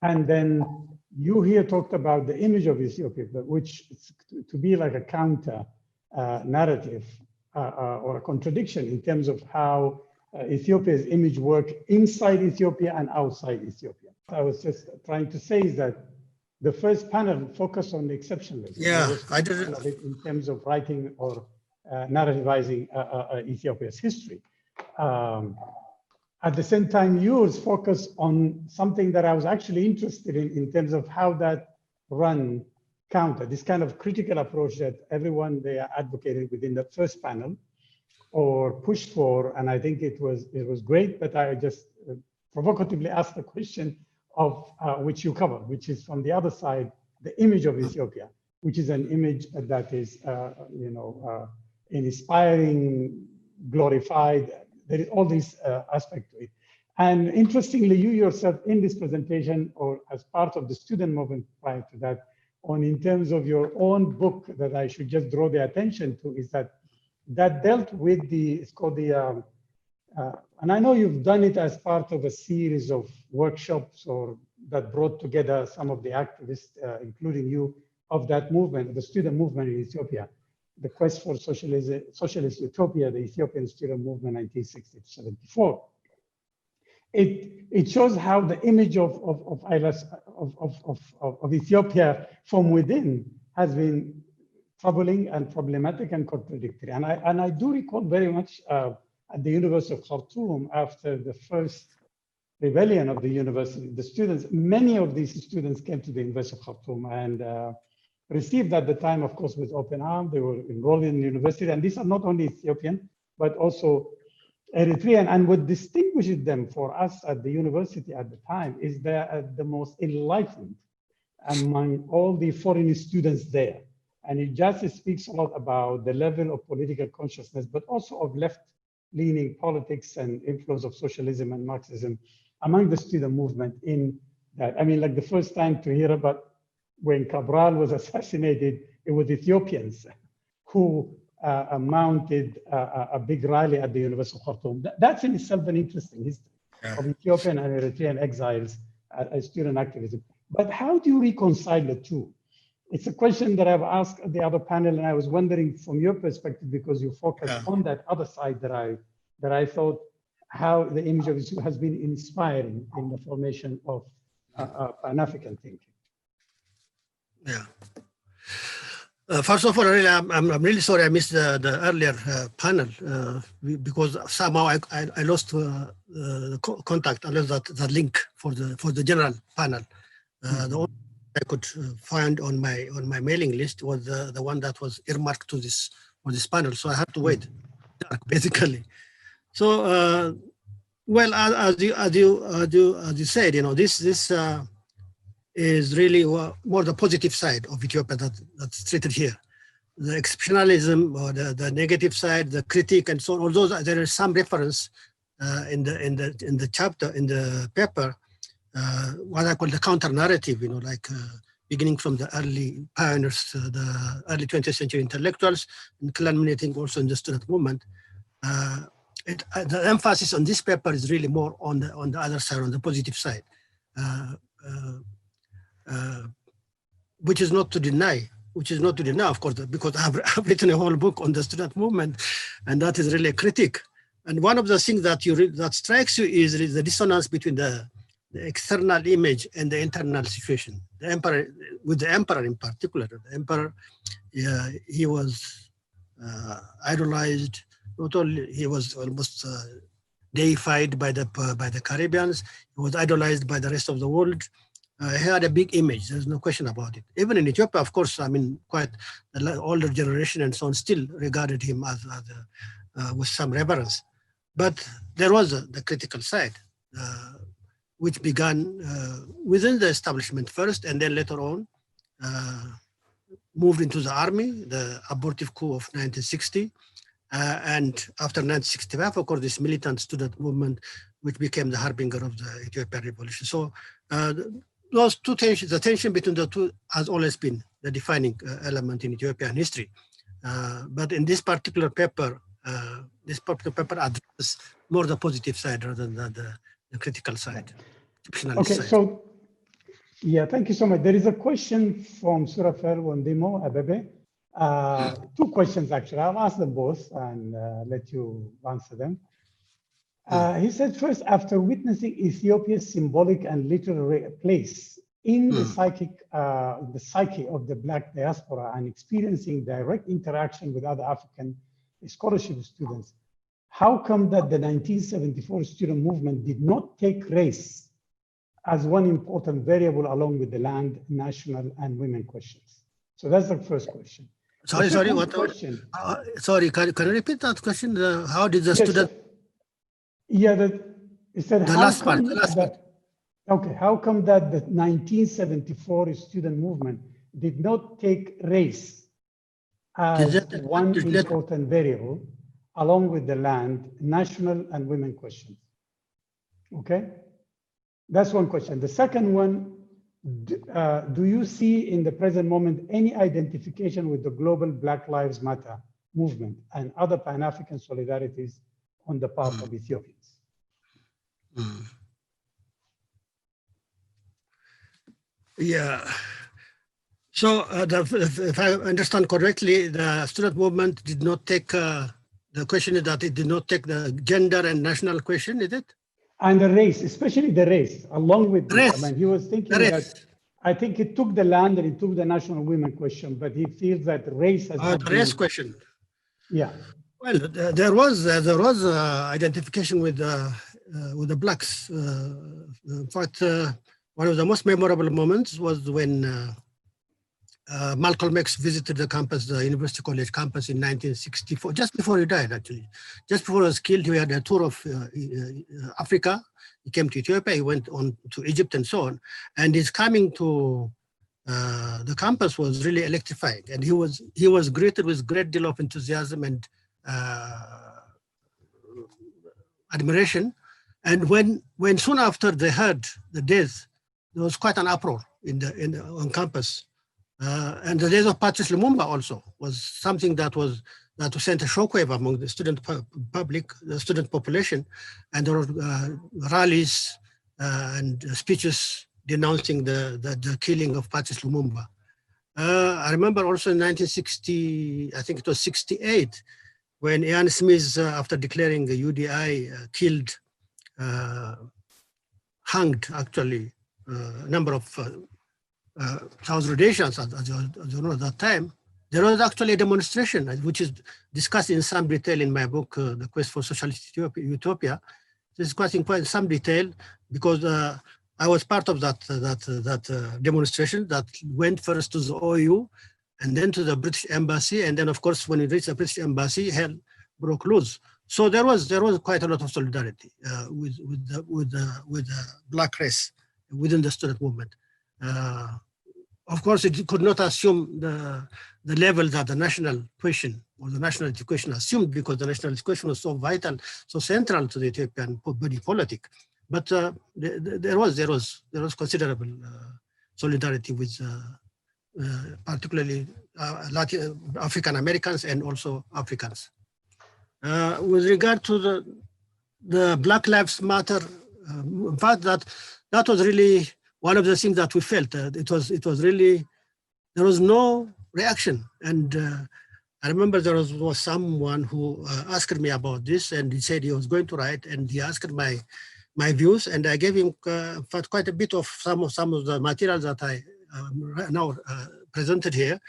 [SPEAKER 1] And then you here talked about the image of Ethiopia, which is to be like a counter narrative or a contradiction in terms of how Ethiopia's image work inside Ethiopia and outside Ethiopia. I was just trying to say is that the first panel focused on the exceptionalism.
[SPEAKER 2] Yeah, I did
[SPEAKER 1] it in terms of writing or narrativizing Ethiopia's history. At the same time, yours focus on something that I was actually interested in terms of how that run counter, this kind of critical approach that everyone they are advocating within the first panel or pushed for, and I think it was great, but I just provocatively asked the question of which you covered, which is from the other side, the image of Ethiopia, which is an image that is, inspiring, glorified. There is all these aspects to it. And interestingly, you yourself in this presentation or as part of the student movement prior to that, in terms of your own book that I should just draw the attention to is that dealt with it's called the, and I know you've done it as part of a series of workshops or that brought together some of the activists, including you, of that movement, the student movement in Ethiopia. The Quest for Socialist Utopia, the Ethiopian student movement, 1960 to 74. It shows how the image of Ethiopia from within has been troubling and problematic and contradictory. And I do recall very much at the University of Khartoum after the first rebellion of the university, the students, many of these students came to the University of Khartoum and received at the time, of course, with open arms. They were enrolled in the university, and these are not only Ethiopian, but also Eritrean. And what distinguishes them for us at the university at the time is they are the most enlightened among all the foreign students there. And it just speaks a lot about the level of political consciousness, but also of left-leaning politics and influence of socialism and Marxism among the student movement in that. I mean, like the first time to hear about when Cabral was assassinated, it was Ethiopians who mounted a big rally at the University of Khartoum. That's in itself an interesting history of Ethiopian and Eritrean exiles as student activism. But how do you reconcile the two? It's a question that I've asked the other panel, and I was wondering from your perspective, because you focus on that other side that I thought how the image of Islam has been inspiring in the formation of Pan-African thinking.
[SPEAKER 2] Yeah. First of all, really, I'm really sorry I missed the earlier panel because somehow I lost the contact, I lost that link for the general panel. The only I could find on my mailing list was the one that was earmarked to this panel, so I had to wait, basically. So, well, as you said, this is really more the positive side of Ethiopia that's treated here. The exceptionalism or the negative side, the critique, and so on. Although there is some reference in the chapter in the paper, what I call the counter narrative. Like beginning from the early pioneers, the early 20th century intellectuals, and culminating also in the student movement. The emphasis on this paper is really more on the other side, on the positive side. Which is not to deny, of course, because I've written a whole book on the student movement, and that is really a critique. And one of the things that strikes you is the dissonance between the external image and the internal situation. The emperor in particular. The emperor, he was idolized. Not only he was almost deified by the Caribbeans, he was idolized by the rest of the world. He had a big image, there's no question about it. Even in Ethiopia, of course, I mean, quite the older generation and so on still regarded him as with some reverence. But there was the critical side, which began within the establishment first, and then later on moved into the army, the abortive coup of 1960. And after 1965, of course, this militant student movement, which became the harbinger of the Ethiopian revolution. So those two tensions, the tension between the two has always been the defining element in Ethiopian history. But in this particular paper, addresses more the positive side rather than the critical side.
[SPEAKER 1] Okay,
[SPEAKER 2] side.
[SPEAKER 1] So yeah, thank you so much. There is a question from Surafel Wandimo Abebe. Two questions actually. I'll ask them both and let you answer them. He said, first, after witnessing Ethiopia's symbolic and literary place in the psyche of the Black diaspora and experiencing direct interaction with other African scholarship students, how come that the 1974 student movement did not take race as one important variable along with the land, national, and women questions? So that's the first question.
[SPEAKER 2] Sorry, what question? Sorry, can you repeat that question? How did the student?
[SPEAKER 1] Yeah, it said
[SPEAKER 2] the last part.
[SPEAKER 1] Okay, how come that the 1974 student movement did not take race as one important variable along with the land, national, and women questions? Okay, that's one question. The second one, do you see in the present moment any identification with the global Black Lives Matter movement and other Pan-African solidarities on the part of Ethiopians?
[SPEAKER 2] Yeah. So if I understand correctly, the student movement did not take, the question is that it did not take the gender and national question, is it?
[SPEAKER 1] And the race, especially the race, along with
[SPEAKER 2] race.
[SPEAKER 1] I mean, he was thinking that I think it took the land and it took the national women question, but he feels that race has
[SPEAKER 2] the race question.
[SPEAKER 1] Yeah.
[SPEAKER 2] Well, there was identification with the blacks. In fact, one of the most memorable moments was when Malcolm X visited the campus, the University College campus in 1964, just before he died, actually. Just before he was killed, he had a tour of Africa. He came to Ethiopia, he went on to Egypt and so on. And his coming to the campus was really electrifying. And he was greeted with a great deal of enthusiasm and admiration. And when soon after they heard the death, there was quite an uproar on campus. And the death of Patrice Lumumba also was something that sent a shockwave among the student public, the student population, and there were rallies and speeches denouncing the killing of Patrice Lumumba. I remember also in 1960, I think it was 68, when Ian Smith, after declaring the UDI, hanged actually a number of South Rhodesians, as you know, at that time. There was actually a demonstration, which is discussed in some detail in my book, The Quest for Socialist Utopia. Discussing quite some detail because I was part of that demonstration that went first to the OU and then to the British Embassy, and then of course when it reached the British Embassy, hell broke loose. So there was quite a lot of solidarity with the Black race within the student movement. Of course, it could not assume the level that the national question or the national education assumed, because the national education was so vital, so central to the Ethiopian body politic. But there was considerable solidarity with particularly Latin African Americans and also Africans. With regard to the Black Lives Matter, in fact, that was really one of the things that we felt. It was really, there was no reaction. And I remember there was someone who asked me about this, and he said he was going to write, and he asked my views, and I gave him quite a bit of some of the materials that I now presented here.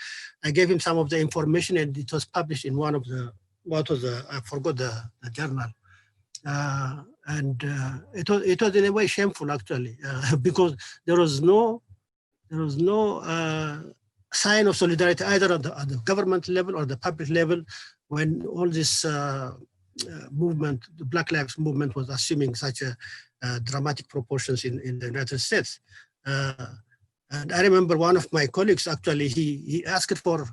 [SPEAKER 2] I gave him some of the information, and it was published in one of I forgot the journal. It was in a way shameful, actually, because there was no sign of solidarity either at the government level or the public level when all this movement, the Black Lives Movement, was assuming such a dramatic proportions in the United States. And I remember one of my colleagues, actually, he asked for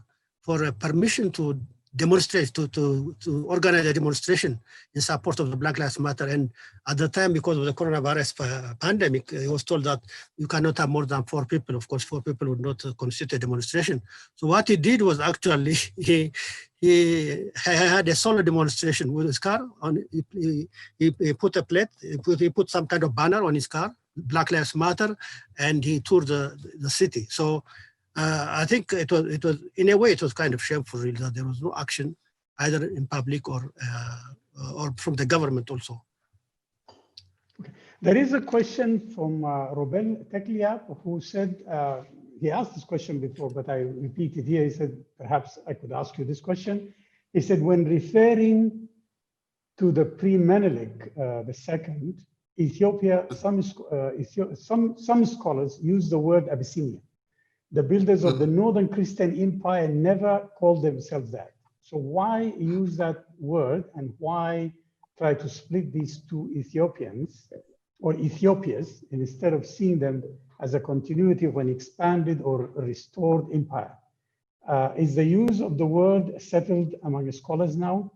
[SPEAKER 2] a permission to demonstrate, to organize a demonstration in support of the Black Lives Matter. And at the time, because of the coronavirus pandemic, he was told that you cannot have more than 4 people. Of course, 4 people would not constitute a demonstration. So what he did was actually, he had a solo demonstration with his car. He put a plate, he put some kind of banner on his car, Black Lives Matter, and he toured the city. So I think it was in a way it was kind of shameful, really, that there was no action either in public or from the government also.
[SPEAKER 1] Okay. There is a question from Robel Tekliap, who said, he asked this question before, but I repeat it here. He said, perhaps I could ask you this question. He said, when referring to the pre-Menelik, the second, Ethiopia, some scholars use the word Abyssinia. The builders of the Northern Christian Empire never called themselves that. So why use that word, and why try to split these two Ethiopians or Ethiopias instead of seeing them as a continuity of an expanded or restored empire? Is the use of the word settled among scholars now?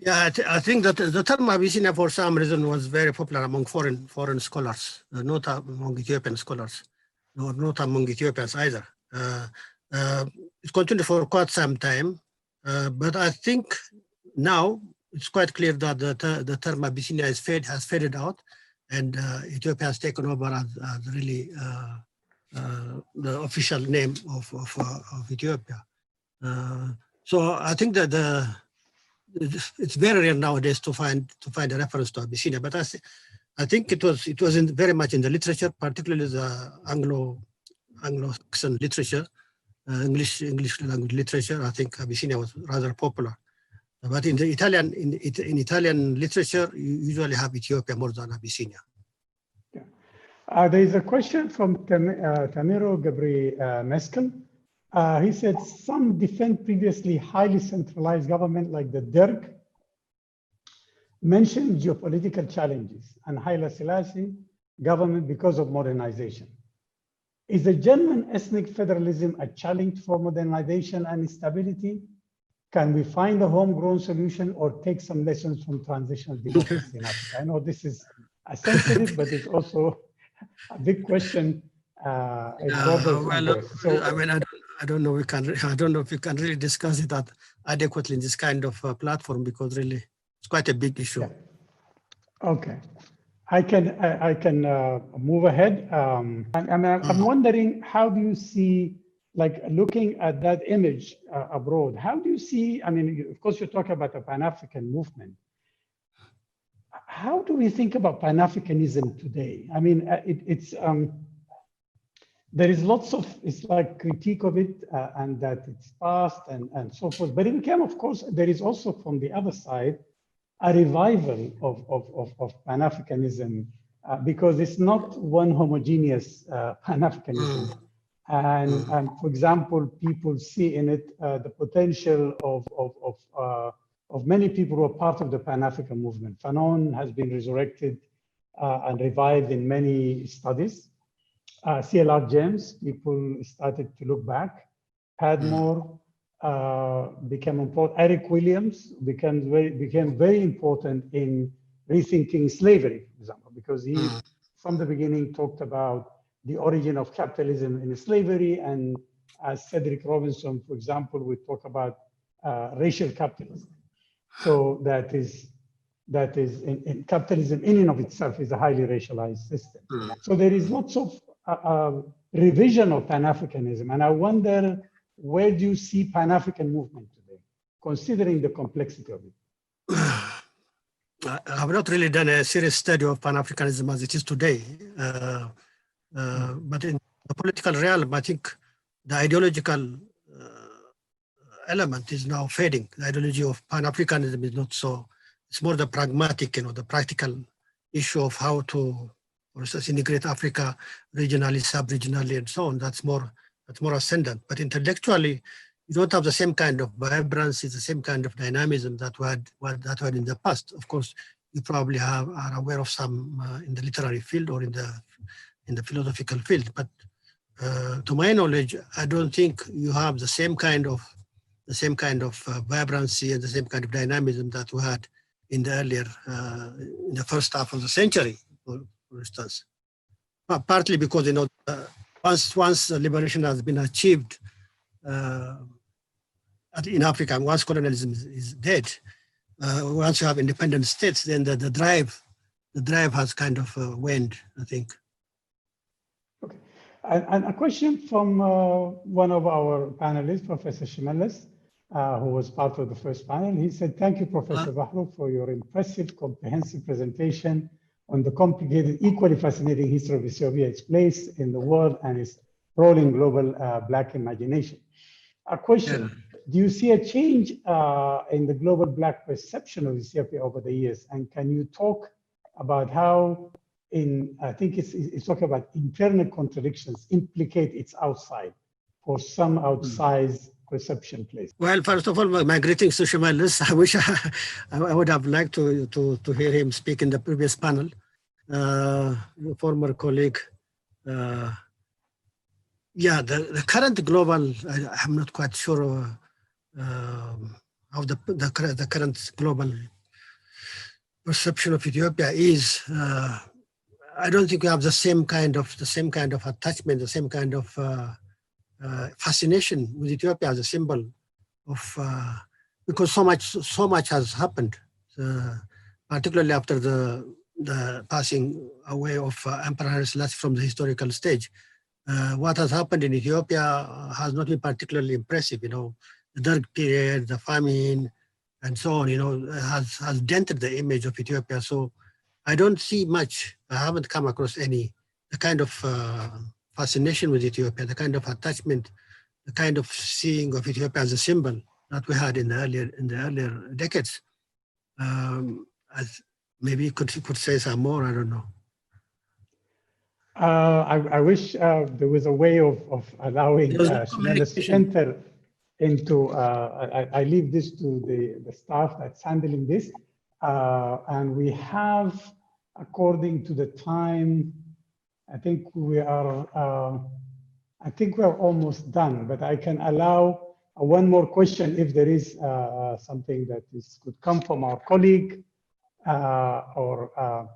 [SPEAKER 2] Yeah, I think that the term Abyssinia, for some reason, was very popular among foreign scholars, not among Ethiopian scholars, or not among Ethiopians either. It continued for quite some time, but I think now it's quite clear that the term Abyssinia has faded out, and Ethiopia has taken over as really the official name of Ethiopia. So I think that it's very rare nowadays to find a reference to Abyssinia, but I think it was very much in the literature, particularly the Anglo-Saxon literature, English language literature. I think Abyssinia was rather popular, but in the Italian literature, you usually have Ethiopia more than Abyssinia.
[SPEAKER 1] Yeah. There is a question from Tamiro Gabri Meskel. He said, some defend previously highly centralized government like the Derg, mentioned geopolitical challenges and Haile Selassie government because of modernization. Is a genuine ethnic federalism a challenge for modernization and stability? Can we find a homegrown solution or take some lessons from transitional democracy in Africa? I know this is a sensitive, but it's also a big question.
[SPEAKER 2] So, I mean, I don't know. I don't know if we can really discuss it adequately in this kind of platform, because really it's quite a big issue.
[SPEAKER 1] Yeah. Okay. I can move ahead. I'm wondering, how do you see, like looking at that image abroad, how do you see, I mean, of course, you're talking about the Pan-African movement. How do we think about Pan-Africanism today? I mean, there is lots of, it's like critique of it and that it's past and so forth. But it became, of course, there is also from the other side, a revival of Pan-Africanism because it's not one homogeneous Pan-Africanism. And for example, people see in it the potential of many people who are part of the Pan-African movement. Fanon has been resurrected and revived in many studies. CLR James, people started to look back. Padmore became important. Eric Williams became very important in rethinking slavery, for example, because he, from the beginning, talked about the origin of capitalism in slavery. And as Cedric Robinson, for example, we talk about racial capitalism. So that is in capitalism in and of itself is a highly racialized system. So there is lots of revision of Pan-Africanism. And I wonder, where do you see Pan-African movement today, considering the complexity of it?
[SPEAKER 2] I have not really done a serious study of Pan-Africanism as it is today. But in the political realm, I think the ideological element is now fading. The ideology of Pan-Africanism is not so, it's more the pragmatic, the practical issue of how to, for instance, integrate Africa regionally, sub-regionally, and so on. That's more ascendant. But intellectually, you don't have the same kind of vibrancy, the same kind of dynamism that we had in the past. Of course, you probably are aware of some in the literary field or in the philosophical field. But to my knowledge, I don't think you have the same kind of vibrancy and the same kind of dynamism that we had in the earlier, in the first half of the century, for instance. Partly because, once liberation has been achieved in Africa, once colonialism is dead, once you have independent states, then the drive has kind of waned, I think.
[SPEAKER 1] Okay, and a question from one of our panelists, Professor Shimelis, who was part of the first panel. He said, "Thank you, Professor Bahrouf, for your impressive, comprehensive presentation on the complicated, equally fascinating history of Ethiopia, its place in the world, and its role in global Black imagination." A question, do you see a change in the global Black perception of Ethiopia over the years? And can you talk about how, I think it's talking about internal contradictions implicate its outside, or some outsized perception place?
[SPEAKER 2] Well, first of all, my greetings to Shimelis. I wish I would have liked to hear him speak in the previous panel. Former colleague. The current global, I'm not quite sure how the current global perception of Ethiopia is. I don't think we have the same kind of attachment, the same kind of fascination with Ethiopia as a symbol of, because so much has happened, particularly after the passing away of Emperor Haile Selassie from the historical stage. What has happened in Ethiopia has not been particularly impressive. The Derg period, the famine, and so on, has dented the image of Ethiopia. So I don't see much. I haven't come across the kind of fascination with Ethiopia, the kind of attachment, the kind of seeing of Ethiopia as a symbol that we had in the earlier decades. Maybe you could say some more. I don't know.
[SPEAKER 3] I wish there was a way of allowing
[SPEAKER 2] There's no
[SPEAKER 3] journalists to
[SPEAKER 2] communication.
[SPEAKER 3] enter into, I leave this to the staff that's handling this. And we have, according to the time, I think we are almost done, but I can allow one more question if there is something that could come from our colleague or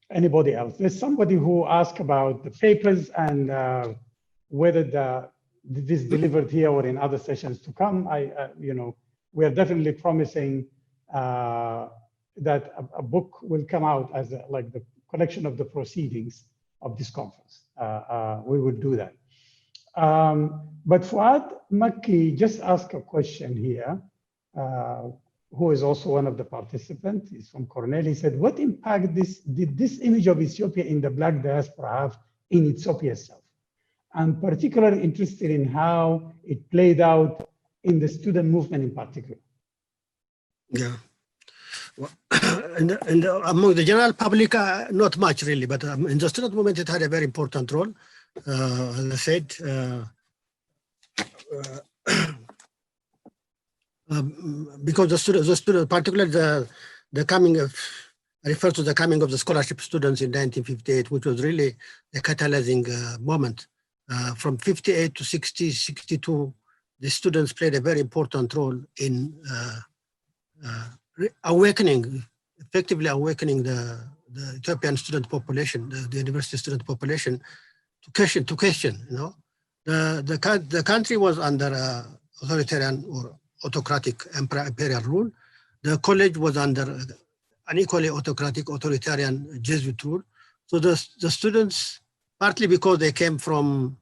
[SPEAKER 3] anybody else. There's somebody who asked about the papers and whether this delivered here or in other sessions to come. We are definitely promising that a book will come out as like the collection of the proceedings of this conference. We will do that. But Fuad Makki just asked a question here, who is also one of the participants. He's from Cornell. He said, what impact did this image of Ethiopia in the Black diaspora have in Ethiopia itself? I'm particularly interested in how it played out in the student movement in particular.
[SPEAKER 2] Yeah. Well, among the general public, not much really, but in the student movement, it had a very important role. As I said, because the student, particularly the coming of, I refer to the coming of the scholarship students in 1958, which was really a catalyzing moment. From 58 to 60, 62, the students played a very important role in effectively awakening the Ethiopian student population, the university student population, to question. The country was under authoritarian or autocratic imperial rule. The college was under an equally autocratic, authoritarian Jesuit rule. So the students, partly because they came from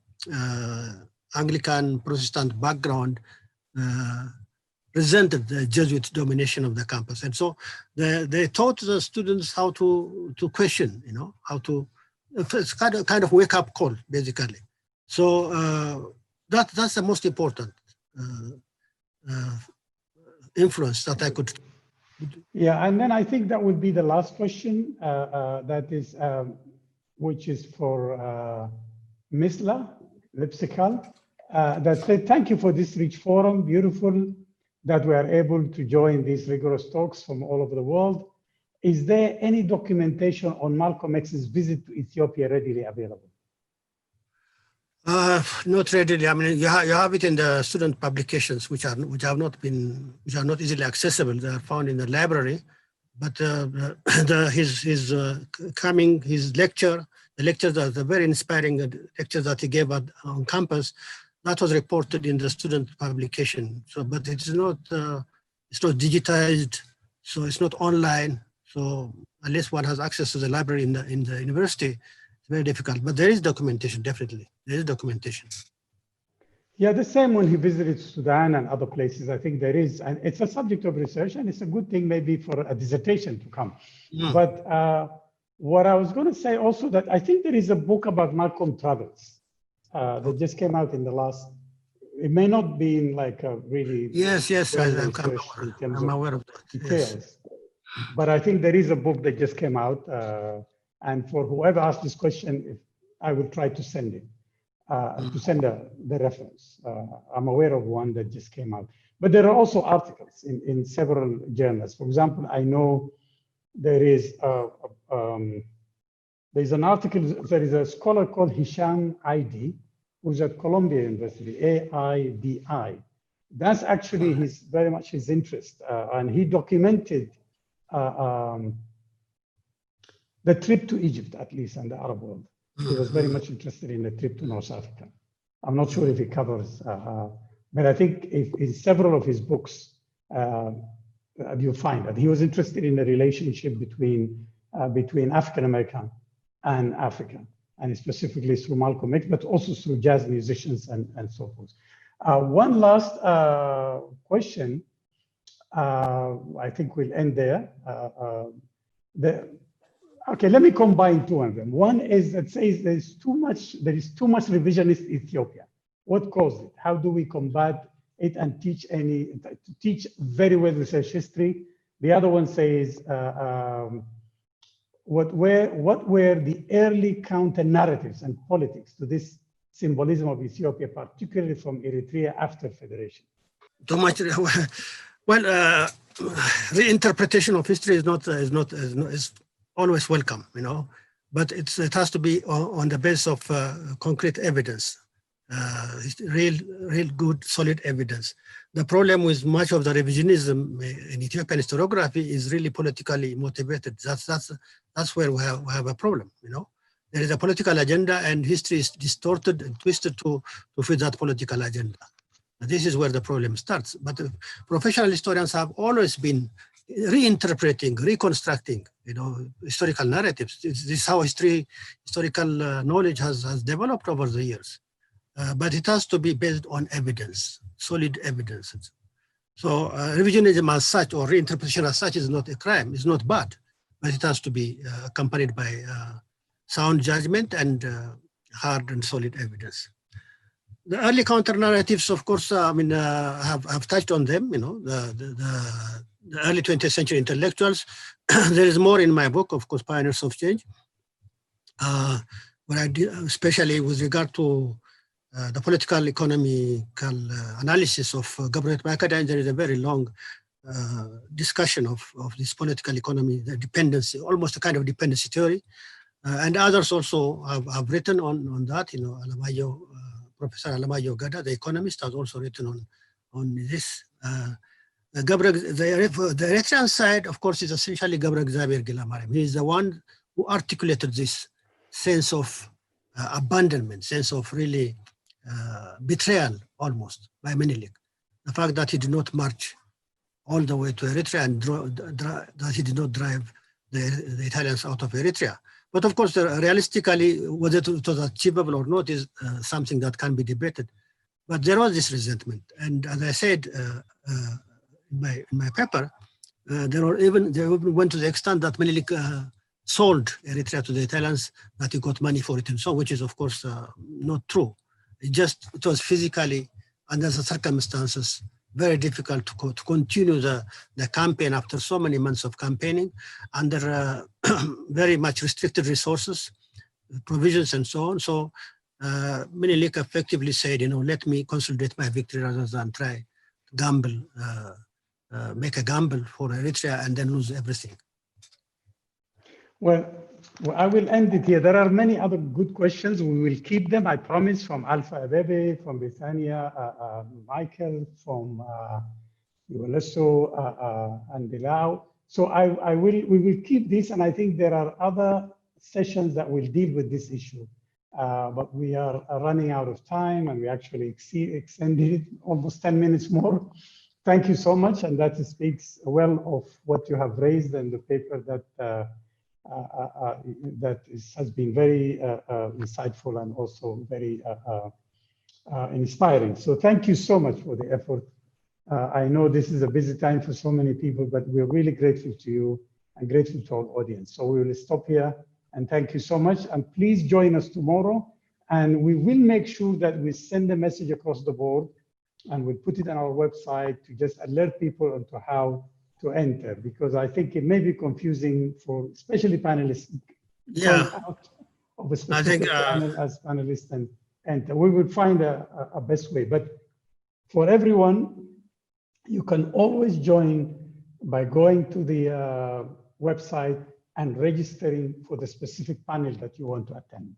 [SPEAKER 2] Anglican Protestant background, resented the Jesuit domination of the campus. And so they taught the students how to question, how to, it's kind of wake up call, basically. So that's the most important influence that I could.
[SPEAKER 3] Yeah, and then I think that would be the last question, that is, which is for Misla Lipsikal, that said, thank you for this rich forum, beautiful that we are able to join these rigorous talks from all over the world. Is there any documentation on Malcolm X's visit to Ethiopia readily available?
[SPEAKER 2] Not readily. I mean, you have it in the student publications, which are not easily accessible. They are found in the library. But his lecture, the lectures, the very inspiring lectures that he gave on campus, that was reported in the student publication. So, but it's not digitized, so it's not online. So unless one has access to the library in the university, it's very difficult. But there is documentation, definitely. There is documentation.
[SPEAKER 3] Yeah, the same when he visited Sudan and other places. I think there is, and it's a subject of research, and it's a good thing maybe for a dissertation to come. Yeah. But what I was going to say also that I think there is a book about Malcolm travels that just came out in the last. It may not be in like a really
[SPEAKER 2] yes, I'm aware of that.
[SPEAKER 3] Details,
[SPEAKER 2] yes.
[SPEAKER 3] But I think there is a book that just came out, and for whoever asked this question, I will try to send it. To send the reference. I'm aware of one that just came out. But there are also articles in several journals. For example, I know there is there's an article, there is a scholar called Hisham Aidi, who's at Columbia University, AIDI. That's actually very much his interest. And he documented the trip to Egypt, at least, and the Arab world. He was very much interested in the trip to North Africa. I'm not sure if he covers, but I think in several of his books, you find that he was interested in the relationship between African American and African, and specifically through Malcolm X, but also through jazz musicians and so forth. One last question, I think we'll end there. Okay, let me combine two of them. One is that says there is too much revisionist Ethiopia. What caused it? How do we combat it and teach very well research history? The other one says, what were the early counter narratives and politics to this symbolism of Ethiopia, particularly from Eritrea after federation?
[SPEAKER 2] Too much. Well, reinterpretation of history is always welcome, you know, but it has to be on the basis of concrete evidence, real good, solid evidence. The problem with much of the revisionism in Ethiopian historiography is really politically motivated. That's where we have a problem, you know. There is a political agenda and history is distorted and twisted to fit that political agenda. This is where the problem starts. But professional historians have always been reinterpreting, reconstructing, you know, historical narratives. This is how historical knowledge has developed over the years. But it has to be based on evidence, solid evidence. So revisionism as such, or reinterpretation as such, is not a crime, it's not bad, but it has to be accompanied by sound judgment and hard and solid evidence. The early counter-narratives, of course, have touched on them, you know, the early 20th century intellectuals. There is more in my book, of course, Pioneers of Change, where I did, especially with regard to the political economical analysis of government by academia. There is a very long discussion of this political economy, the dependency, almost a kind of dependency theory. And others also have written on that, you know, Professor Alamayo Gada, the economist, has also written on this. The Eritrean side, of course, is essentially Gabriel Xavier Gilamarim. He is the one who articulated this sense of abandonment, sense of really betrayal almost by Menelik. The fact that he did not march all the way to Eritrea and that he did not drive the Italians out of Eritrea. But of course, realistically, whether it was achievable or not is something that can be debated. But there was this resentment. And as I said in my paper, they even went to the extent that Menelik sold Eritrea to the Italians, that he got money for it and so, which is of course not true. It was physically, under the circumstances, very difficult to continue the campaign after so many months of campaigning under very much restricted resources, provisions and so on. So Menelik effectively said, you know, let me consolidate my victory rather than try to gamble, make a gamble for Eritrea and then lose everything.
[SPEAKER 3] Well, I will end it here. There are many other good questions. We will keep them, I promise, from Alpha Abebe, from Bethania, Michael, from Iwaleso, and Bilal. So we will keep this, and I think there are other sessions that will deal with this issue. But we are running out of time, and we actually extended it almost 10 minutes more. Thank you so much, and that speaks well of what you have raised in the paper that has been very insightful and also very inspiring. So thank you so much for the effort. I know this is a busy time for so many people, but we're really grateful to you and grateful to our audience. So we will stop here and thank you so much. And please join us tomorrow. And we will make sure that we send a message across the board and we'll put it on our website to just alert people onto how to enter, because I think it may be confusing for especially panelists.
[SPEAKER 2] Yeah,
[SPEAKER 3] out of a specific panel as panelists and enter. We would find a best way, but for everyone, you can always join by going to the website and registering for the specific panel that you want to attend.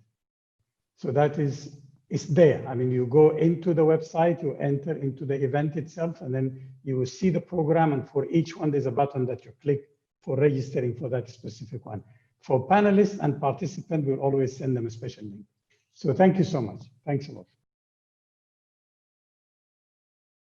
[SPEAKER 3] So that is, it's there. I mean, you go into the website, you enter into the event itself, and then you will see the program. And for each one, there's a button that you click for registering for that specific one. For panelists and participants, we'll always send them a special link. So thank you so much. Thanks a lot.